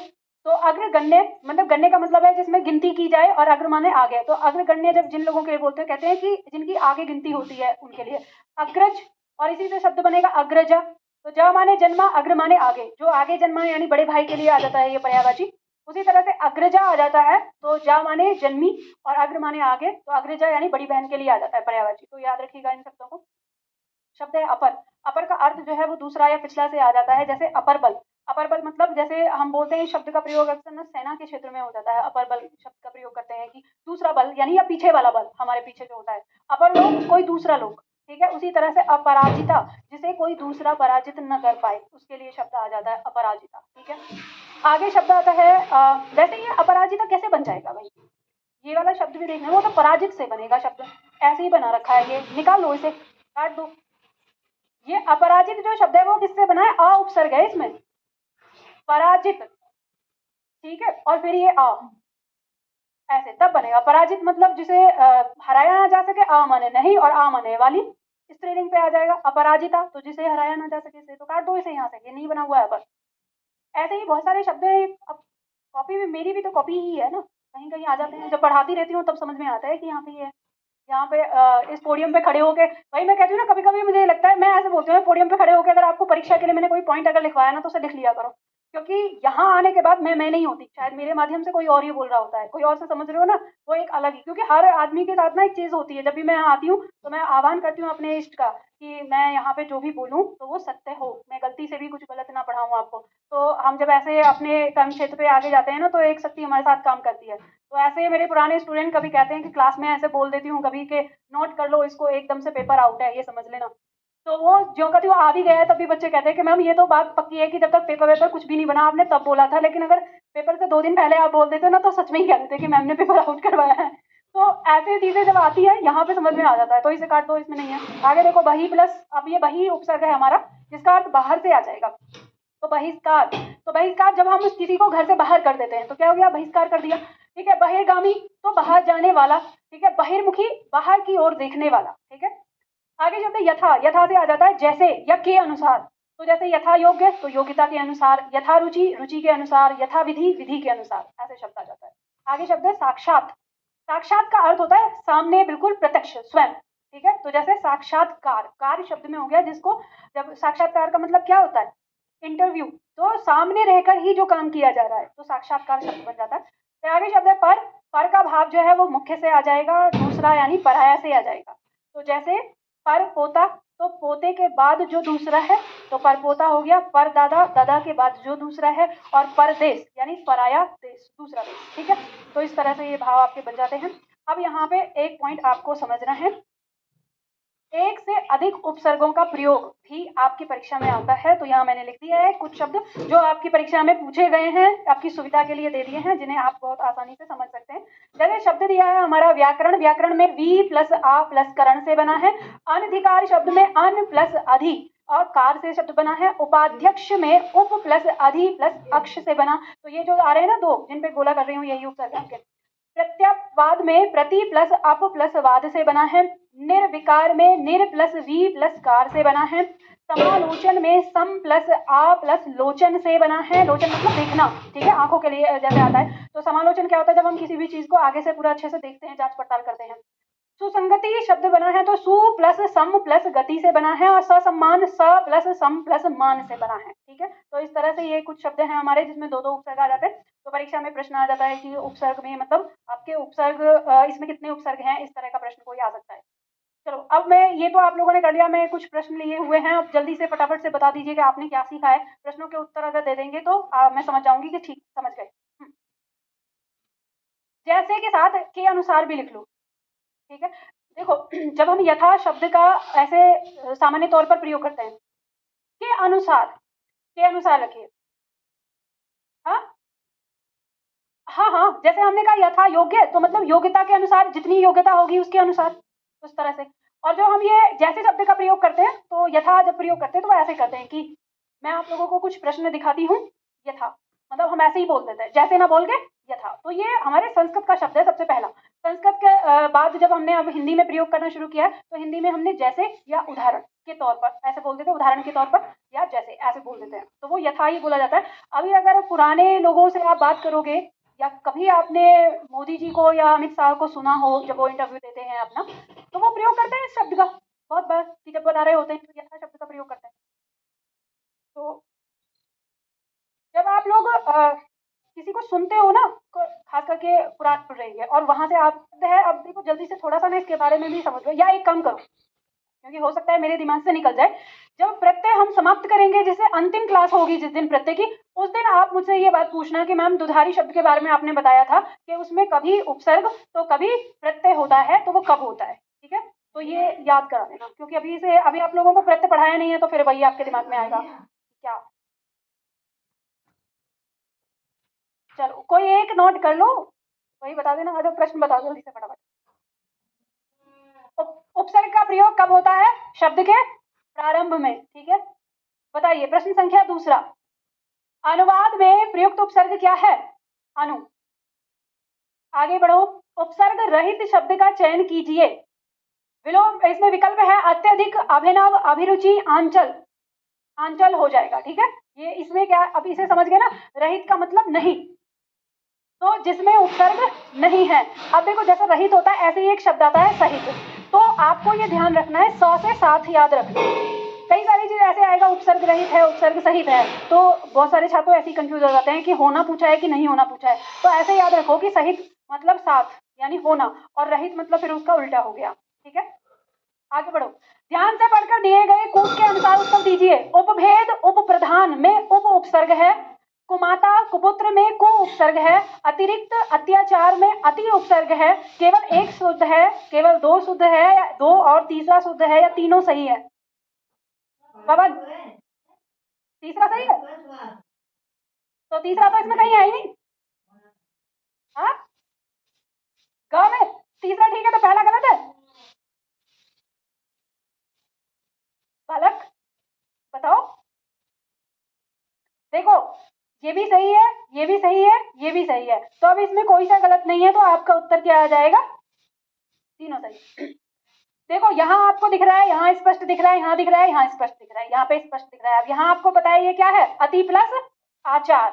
Speaker 1: तो अग्रगण्य मतलब गण्य का मतलब है जिसमें गिनती की जाए, और अग्र माने आगे, तो अग्रगण्य जब जिन लोगों के लिए बोलते हैं, कहते हैं कि जिनकी आगे गिनती होती है उनके लिए। अग्रज, और इसी से शब्द बनेगा अग्रजा, तो ज माने जन्मा, अग्र माने आगे, जो आगे जन्मा यानी बड़े भाई के लिए आ जाता है ये पर्यायवाची। उसी तरह से अग्रजा आ जाता है, तो जा माने जन्मी और अग्र माने आगे, तो अग्रजा यानी बड़ी बहन के लिए आ जाता है पर्यायवाची, तो याद रखिएगा इन शब्दों को। शब्द है अपर, अपर का अर्थ जो है वो दूसरा या पिछला से आ जाता है, जैसे अपर बल, अपर बल मतलब जैसे हम बोलते हैं, इस शब्द का प्रयोग अक्सर ना सेना के क्षेत्र में हो जाता है, अपर बल शब्द का प्रयोग करते हैं कि दूसरा बल, यानी या पीछे वाला बल, हमारे पीछे जो होता है, अपर लोग कोई दूसरा लोग, ठीक है। उसी तरह से अपराजिता, जिसे कोई दूसरा पराजित न कर पाए, उसके लिए शब्द आ जाता है अपराजिता, ठीक है। आगे शब्द आता है वैसे ये अपराजिता कैसे बन जाएगा भाई, ये वाला शब्द भी देखना, वो तो पराजित से बनेगा शब्द, ऐसे ही बना रखा है, ये निकाल लो, इसे काट दो। ये अपराजित जो शब्द है वो किससे बना है, अ उपसर्ग है इसमें, पराजित, ठीक है, और फिर ये अ, ऐसे तब बनेगा। पराजित मतलब जिसे हराया ना जा सके, आ माने नहीं और आ माने वाली, स्त्रीलिंग पे आ जाएगा। अपराजिता तो जिसे हराया ना जा सके, से तो काट दो इसे यहाँ से, ये नहीं बना हुआ है बस। ऐसे ही बहुत सारे शब्द हैं, अब कॉपी में मेरी भी तो कॉपी ही है ना, कहीं कहीं आ जाते हैं, जब पढ़ाती रहती हूँ तब समझ में आता है कि यहाँ पे ये है, यहाँ पे इस पोडियम पे खड़े होके, भाई मैं कहती हूँ ना, कभी कभी मुझे लगता है, मैं ऐसे बोलती हूँ, पोडियम पे खड़े होके अगर आपको परीक्षा के लिए मैंने कोई पॉइंट अगर लिखवाया ना, तो उसे लिख लिया करो, क्योंकि यहाँ आने के बाद मैं नहीं होती, शायद मेरे माध्यम से कोई और ही बोल रहा होता है, कोई और से समझ रहे हो ना, वो एक अलग ही, क्योंकि हर आदमी के साथ ना एक चीज होती है, जब भी मैं यहाँ आती हूँ तो मैं आह्वान करती हूँ अपने इष्ट का कि मैं यहाँ पे जो भी बोलूँ तो वो सत्य हो, मैं गलती से भी कुछ गलत ना पढ़ाऊँ आपको। तो हम जब ऐसे अपने कर्म क्षेत्र पे आगे जाते हैं ना, तो एक शक्ति हमारे साथ काम करती है। तो ऐसे मेरे पुराने स्टूडेंट कभी कहते हैं कि क्लास में ऐसे बोल देती हूँ कभी के, नोट कर लो इसको, एकदम से पेपर आउट है, ये समझ लेना। तो वो जो का वो आ भी गया है, तब भी बच्चे कहते हैं कि मैम ये तो बात पक्की है कि जब तक पेपर कुछ भी नहीं बना आपने तब बोला था, लेकिन अगर पेपर से 2 दिन पहले आप बोल देते ना, तो सच में ही कह देते कि मैम ने पेपर आउट करवाया है। तो ऐसी चीजें जब आती है यहाँ पे समझ में आ जाता है, तो इसे काट दो, इसमें नहीं है। आगे देखो बही प्लस, अब ये बही उपसर्ग है हमारा, जिसका अर्थ बाहर से आ जाएगा, तो बहिष्कार, तो बहिष्कार जब हम किसी को घर से बाहर कर देते हैं तो क्या हो गया, बहिष्कार कर दिया, ठीक है। बहिर्गामी तो बाहर जाने वाला, ठीक है। बहिर्मुखी बाहर की ओर देखने वाला, ठीक है। आगे शब्द यथा, यथा से आ जाता है जैसे या के अनुसार, तो जैसे यथा योग्य तो योग्यता के अनुसार, यथा रुचि रुचि के अनुसार, यथा विधि विधि के अनुसार, ऐसे शब्द आ जाता है। आगे शब्द है साक्षात, साक्षात का अर्थ होता है सामने बिल्कुल प्रत्यक्ष स्वयं, ठीक है। तो जैसे साक्षात्कार, कार्य शब्द में हो गया, जिसको जब साक्षात्कार का मतलब क्या होता है, इंटरव्यू, तो सामने रहकर ही जो काम किया जा रहा है, तो साक्षात्कार शब्द बन जाता है। तो आगे शब्द है पर का भाव जो है वो मुख्य से आ जाएगा, दूसरा यानी पराया से आ जाएगा। तो जैसे पर पोता, तो पोते के बाद जो दूसरा है तो परपोता हो गया, पर दादा, दादा के बाद जो दूसरा है, और परदेश यानी पराया देश, दूसरा देश, ठीक है। तो इस तरह से ये भाव आपके बन जाते हैं। अब यहाँ पे एक पॉइंट आपको समझना है, एक से अधिक उपसर्गों का प्रयोग भी आपकी परीक्षा में आता है। तो यहाँ मैंने लिख दिया है कुछ शब्द जो आपकी परीक्षा में पूछे गए हैं, आपकी सुविधा के लिए दे दिए हैं, जिन्हें आप बहुत आसानी से समझ सकते हैं। जैसे शब्द दिया है हमारा व्याकरण, व्याकरण में वी प्लस आ प्लस करण से बना है। अनधिकार शब्द में अन प्लस अधि और कार से शब्द बना है। उपाध्यक्ष में उप प्लस अधि प्लस अक्ष से बना। तो ये जो आ रहे हैं ना दो, जिन पे गोला कर रही हूँ, यही उपसर्ग आपके। प्रत्यपवाद में प्रति प्लस अप प्लस वाद से बना है। निर्विकार में निर प्लस वी प्लस कार से बना है। समालोचन में सम प्लस आ प्लस लोचन से बना है। लोचन मतलब देखना, ठीक है, आंखों के लिए जैसे आता है। तो समालोचन क्या होता है, जब हम किसी भी चीज को आगे से पूरा अच्छे से देखते हैं, जांच पड़ताल करते हैं। सुसंगति शब्द बना है तो सु प्लस सम प्लस गति से बना है, और ससम्मान स प्लस सम प्लस मान से बना है, ठीक है। तो इस तरह से ये कुछ शब्द हैं हमारे जिसमें दो दो उपसर्ग आ जाते हैं। तो परीक्षा में प्रश्न आ जाता है कि उपसर्ग में मतलब आपके उपसर्ग इसमें कितने उपसर्ग हैं, इस तरह का प्रश्न कोई आ सकता है। चलो, अब मैं ये तो आप लोगों ने कर लिया, मैं कुछ प्रश्न लिए हुए हैं, अब जल्दी से फटाफट से बता दीजिए कि आपने क्या सीखा है। प्रश्नों के उत्तर अगर दे देंगे तो मैं समझ जाऊंगी कि ठीक समझ गए। जैसे के साथ के अनुसार भी लिख लो, ठीक है। देखो, जब हम यथा शब्द का ऐसे सामान्य तौर पर प्रयोग करते हैं, के अनुसार रखिए। हाँ हाँ हाँ, जैसे हमने कहा यथा योग्य, तो मतलब योग्यता के अनुसार, जितनी योग्यता होगी उसके अनुसार, उस तरह से। और जो हम ये जैसे शब्द का प्रयोग करते हैं, तो यथा जब प्रयोग करते हैं तो वो ऐसे करते हैं कि मैं आप लोगों को कुछ प्रश्न दिखाती हूँ, यथा मतलब हम ऐसे ही बोल देते हैं, जैसे ना बोल के यथा। तो ये हमारे संस्कृत का शब्द है सबसे पहला। संस्कृत के बाद जब हमने अब हिंदी में प्रयोग करना शुरू किया, तो हिंदी में हमने जैसे या उदाहरण के तौर पर ऐसे बोल देते हैं, उदाहरण के तौर पर या जैसे ऐसे बोल देते हैं, तो वो यथा ही बोला जाता है। अभी अगर पुराने लोगों से आप बात करोगे, या कभी आपने मोदी जी को या अमित शाह को सुना हो जब वो इंटरव्यू देते हैं अपना, तो वो प्रयोग करते हैं इस शब्द का बहुत बार, कि जब बता रहे होते हैं तो यथा शब्द का प्रयोग करते हैं। तो जब आप लोग किसी को सुनते हो ना, खास करके पुराण पढ़ रही है और वहां से आप है, अब देखो जल्दी से थोड़ा सा ना इसके बारे में भी समझ लो, या एक काम करो, क्योंकि हो सकता है मेरे दिमाग से निकल जाए। जब प्रत्यय हम समाप्त करेंगे, जैसे अंतिम क्लास होगी जिस दिन प्रत्यय की, उस दिन आप मुझसे ये बात पूछना कि मैम दुधारी शब्द के बारे में आपने बताया था कि उसमें कभी उपसर्ग तो कभी प्रत्यय होता है, तो वो कब होता है, ठीक है। तो ये याद करा देना, क्योंकि अभी आप लोगों को प्रत्यय पढ़ाया नहीं है, तो फिर वही आपके दिमाग में आएगा क्या। चलो, कोई एक नोट कर लो, वही बता देना। अगर प्रश्न बता दो जल्दी से फटाफट। उपसर्ग का प्रयोग कब होता है, शब्द के प्रारंभ में, ठीक है। बताइए, प्रश्न संख्या दूसरा, अनुवाद में प्रयुक्त उपसर्ग क्या है, अनु। आगे बढ़ो, उपसर्ग रहित शब्द का चयन कीजिए। विलोम, इसमें विकल्प है अत्यधिक, अभिनव, अभिरुचि, आंचल। आंचल हो जाएगा, ठीक है। ये इसमें क्या, अब इसे समझ गए ना, रहित का मतलब नहीं, तो जिसमें उपसर्ग नहीं है। अब देखो, जैसे रहित होता है ऐसे ही एक शब्द आता है सहित, तो आपको ये ध्यान रखना है, सौ से साथ याद रखना। कई सारी चीज ऐसे आएगा, उपसर्ग रहित है, उपसर्ग सहित है, तो बहुत सारे छात्र ऐसे ही कंफ्यूज हो जाते हैं कि होना पूछा है कि नहीं होना पूछा है। तो ऐसे याद रखो कि सहित मतलब साथ यानी होना, और रहित मतलब फिर उसका उल्टा हो गया, ठीक है। आगे बढ़ो, ध्यान से पढ़कर दिए गए कूट के अनुसार उत्तर दीजिए। उपभेद उप प्रधान में उप उपसर्ग है, कुमाता कुपुत्र में कु उपसर्ग है, अतिरिक्त अत्याचार में अति उपसर्ग है, केवल एक शुद्ध है, केवल दो शुद्ध है, या दो और तीसरा शुद्ध है, या तीनों सही है। बाबा, तीसरा सही है, तो तीसरा तो इसमें कहीं है ही नहीं। हाँ, गाँव में तीसरा ठीक है, तो पहला गलत है। बालक बताओ, देखो ये भी सही है, ये भी सही है, ये भी सही है, तो अब इसमें कोई सा गलत नहीं है, तो आपका उत्तर क्या आ जाएगा, तीनों सही। देखो, यहाँ आपको दिख रहा है, यहाँ स्पष्ट दिख रहा है, यहाँ दिख रहा है, यहाँ स्पष्ट दिख रहा है, यहाँ पे स्पष्ट दिख रहा है। अब यहाँ आपको पता है ये क्या है, अति प्लस आचार,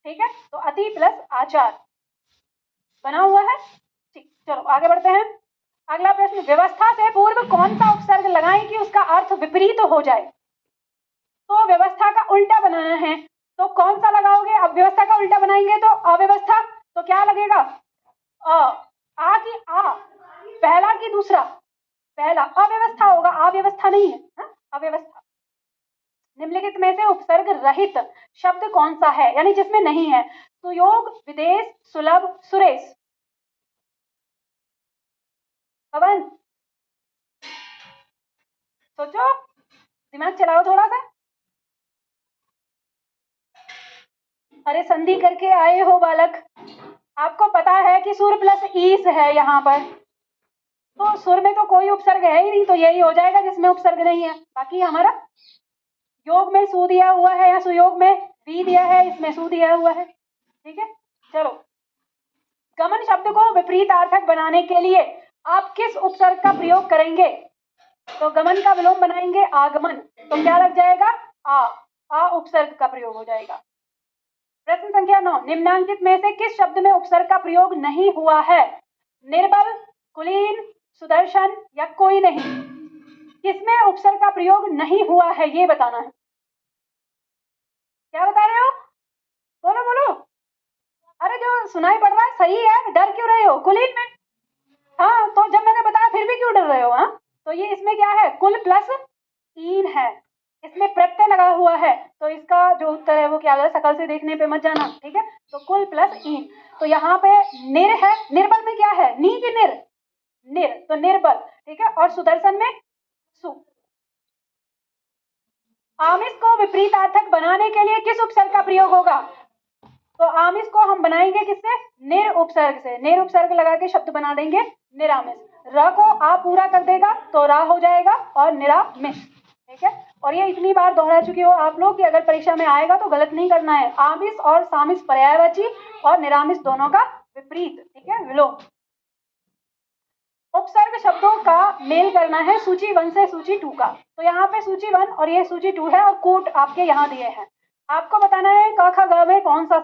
Speaker 1: ठीक है। तो अति प्लस आचार बना हुआ है, ठीक। चलो आगे बढ़ते हैं। अगला प्रश्न, व्यवस्था से पूर्व कौन सा उपसर्ग लगाएं कि उसका अर्थ विपरीत हो जाए। तो व्यवस्था का उल्टा बनाना है, तो कौन सा लगाओगे। अब व्यवस्था का उल्टा बनाएंगे तो अव्यवस्था, तो क्या लगेगा, आ की आ, पहला की दूसरा, पहला अव्यवस्था होगा, अव्यवस्था नहीं है, हा? अव्यवस्था। निम्नलिखित में से उपसर्ग रहित शब्द कौन सा है, यानी जिसमें नहीं है। सुयोग, विदेश, सुलभ, सुरेश। पवन सोचो, दिमाग चलाओ थोड़ा सा। अरे संधि करके आए हो बालक, आपको पता है कि सुर प्लस ईस है यहाँ पर, तो सुर में तो कोई उपसर्ग है ही नहीं, तो यही हो जाएगा जिसमें उपसर्ग नहीं है। बाकी हमारा योग में सु दिया हुआ है, या सुयोग में वी दिया है, इसमें सु दिया हुआ है, ठीक है। चलो, गमन शब्द को विपरीतार्थक बनाने के लिए आप किस उपसर्ग का प्रयोग करेंगे। तो गमन का विलोम बनाएंगे आगमन, तो क्या लग जाएगा? आ उपसर्ग का प्रयोग हो जाएगा। प्रश्न संख्या 9, निम्नांकित में से किस शब्द में उपसर्ग का प्रयोग नहीं हुआ है? निर्बल, कुलीन, सुदर्शन या कोई नहीं? किसमें उपसर्ग का प्रयोग नहीं हुआ है ये बताना है। क्या बता रहे हो? बोलो बोलो। अरे जो सुनाई पड़ रहा है सही है, डर क्यों रहे हो? कुलीन में। हाँ, तो जब मैंने बताया फिर भी क्यों डर रहे हो? हाँ, तो ये इसमें क्या है? कुल प्लस ईन है, इसमें प्रत्यय लगा हुआ है, तो इसका जो उत्तर है वो क्या होगा? शकल से देखने पे मत जाना, ठीक है। तो कुल प्लस ईन, तो यहाँ पे निर है, निर्बल में क्या है? नी की निर, निर, तो निर्बल, ठीक है। और सुदर्शन में सु। आमिष को विपरीतार्थक बनाने के लिए किस उपसर्ग का प्रयोग होगा? तो आमिष को हम बनाएंगे किससे? निर उपसर्ग से। निर उपसर्ग लगा के शब्द बना देंगे निरामिष। र को आ पूरा कर देगा तो रा हो जाएगा और निरामिष, ठीक है। और ये इतनी बार दोहरा चुके हो आप लोग कि अगर परीक्षा में आएगा तो गलत नहीं करना है। आमिष और सामिष पर्यायवाची और निरामिष दोनों का विपरीत, ठीक है, विलोम। उपसर्ग शब्दों का मेल करना है सूची 1 से सूची 2 का। तो यहाँ पे सूची 1 और ये सूची 2 है और कोट आपके यहाँ दिए हैं। आपको बताना है क ख ग में कौन सा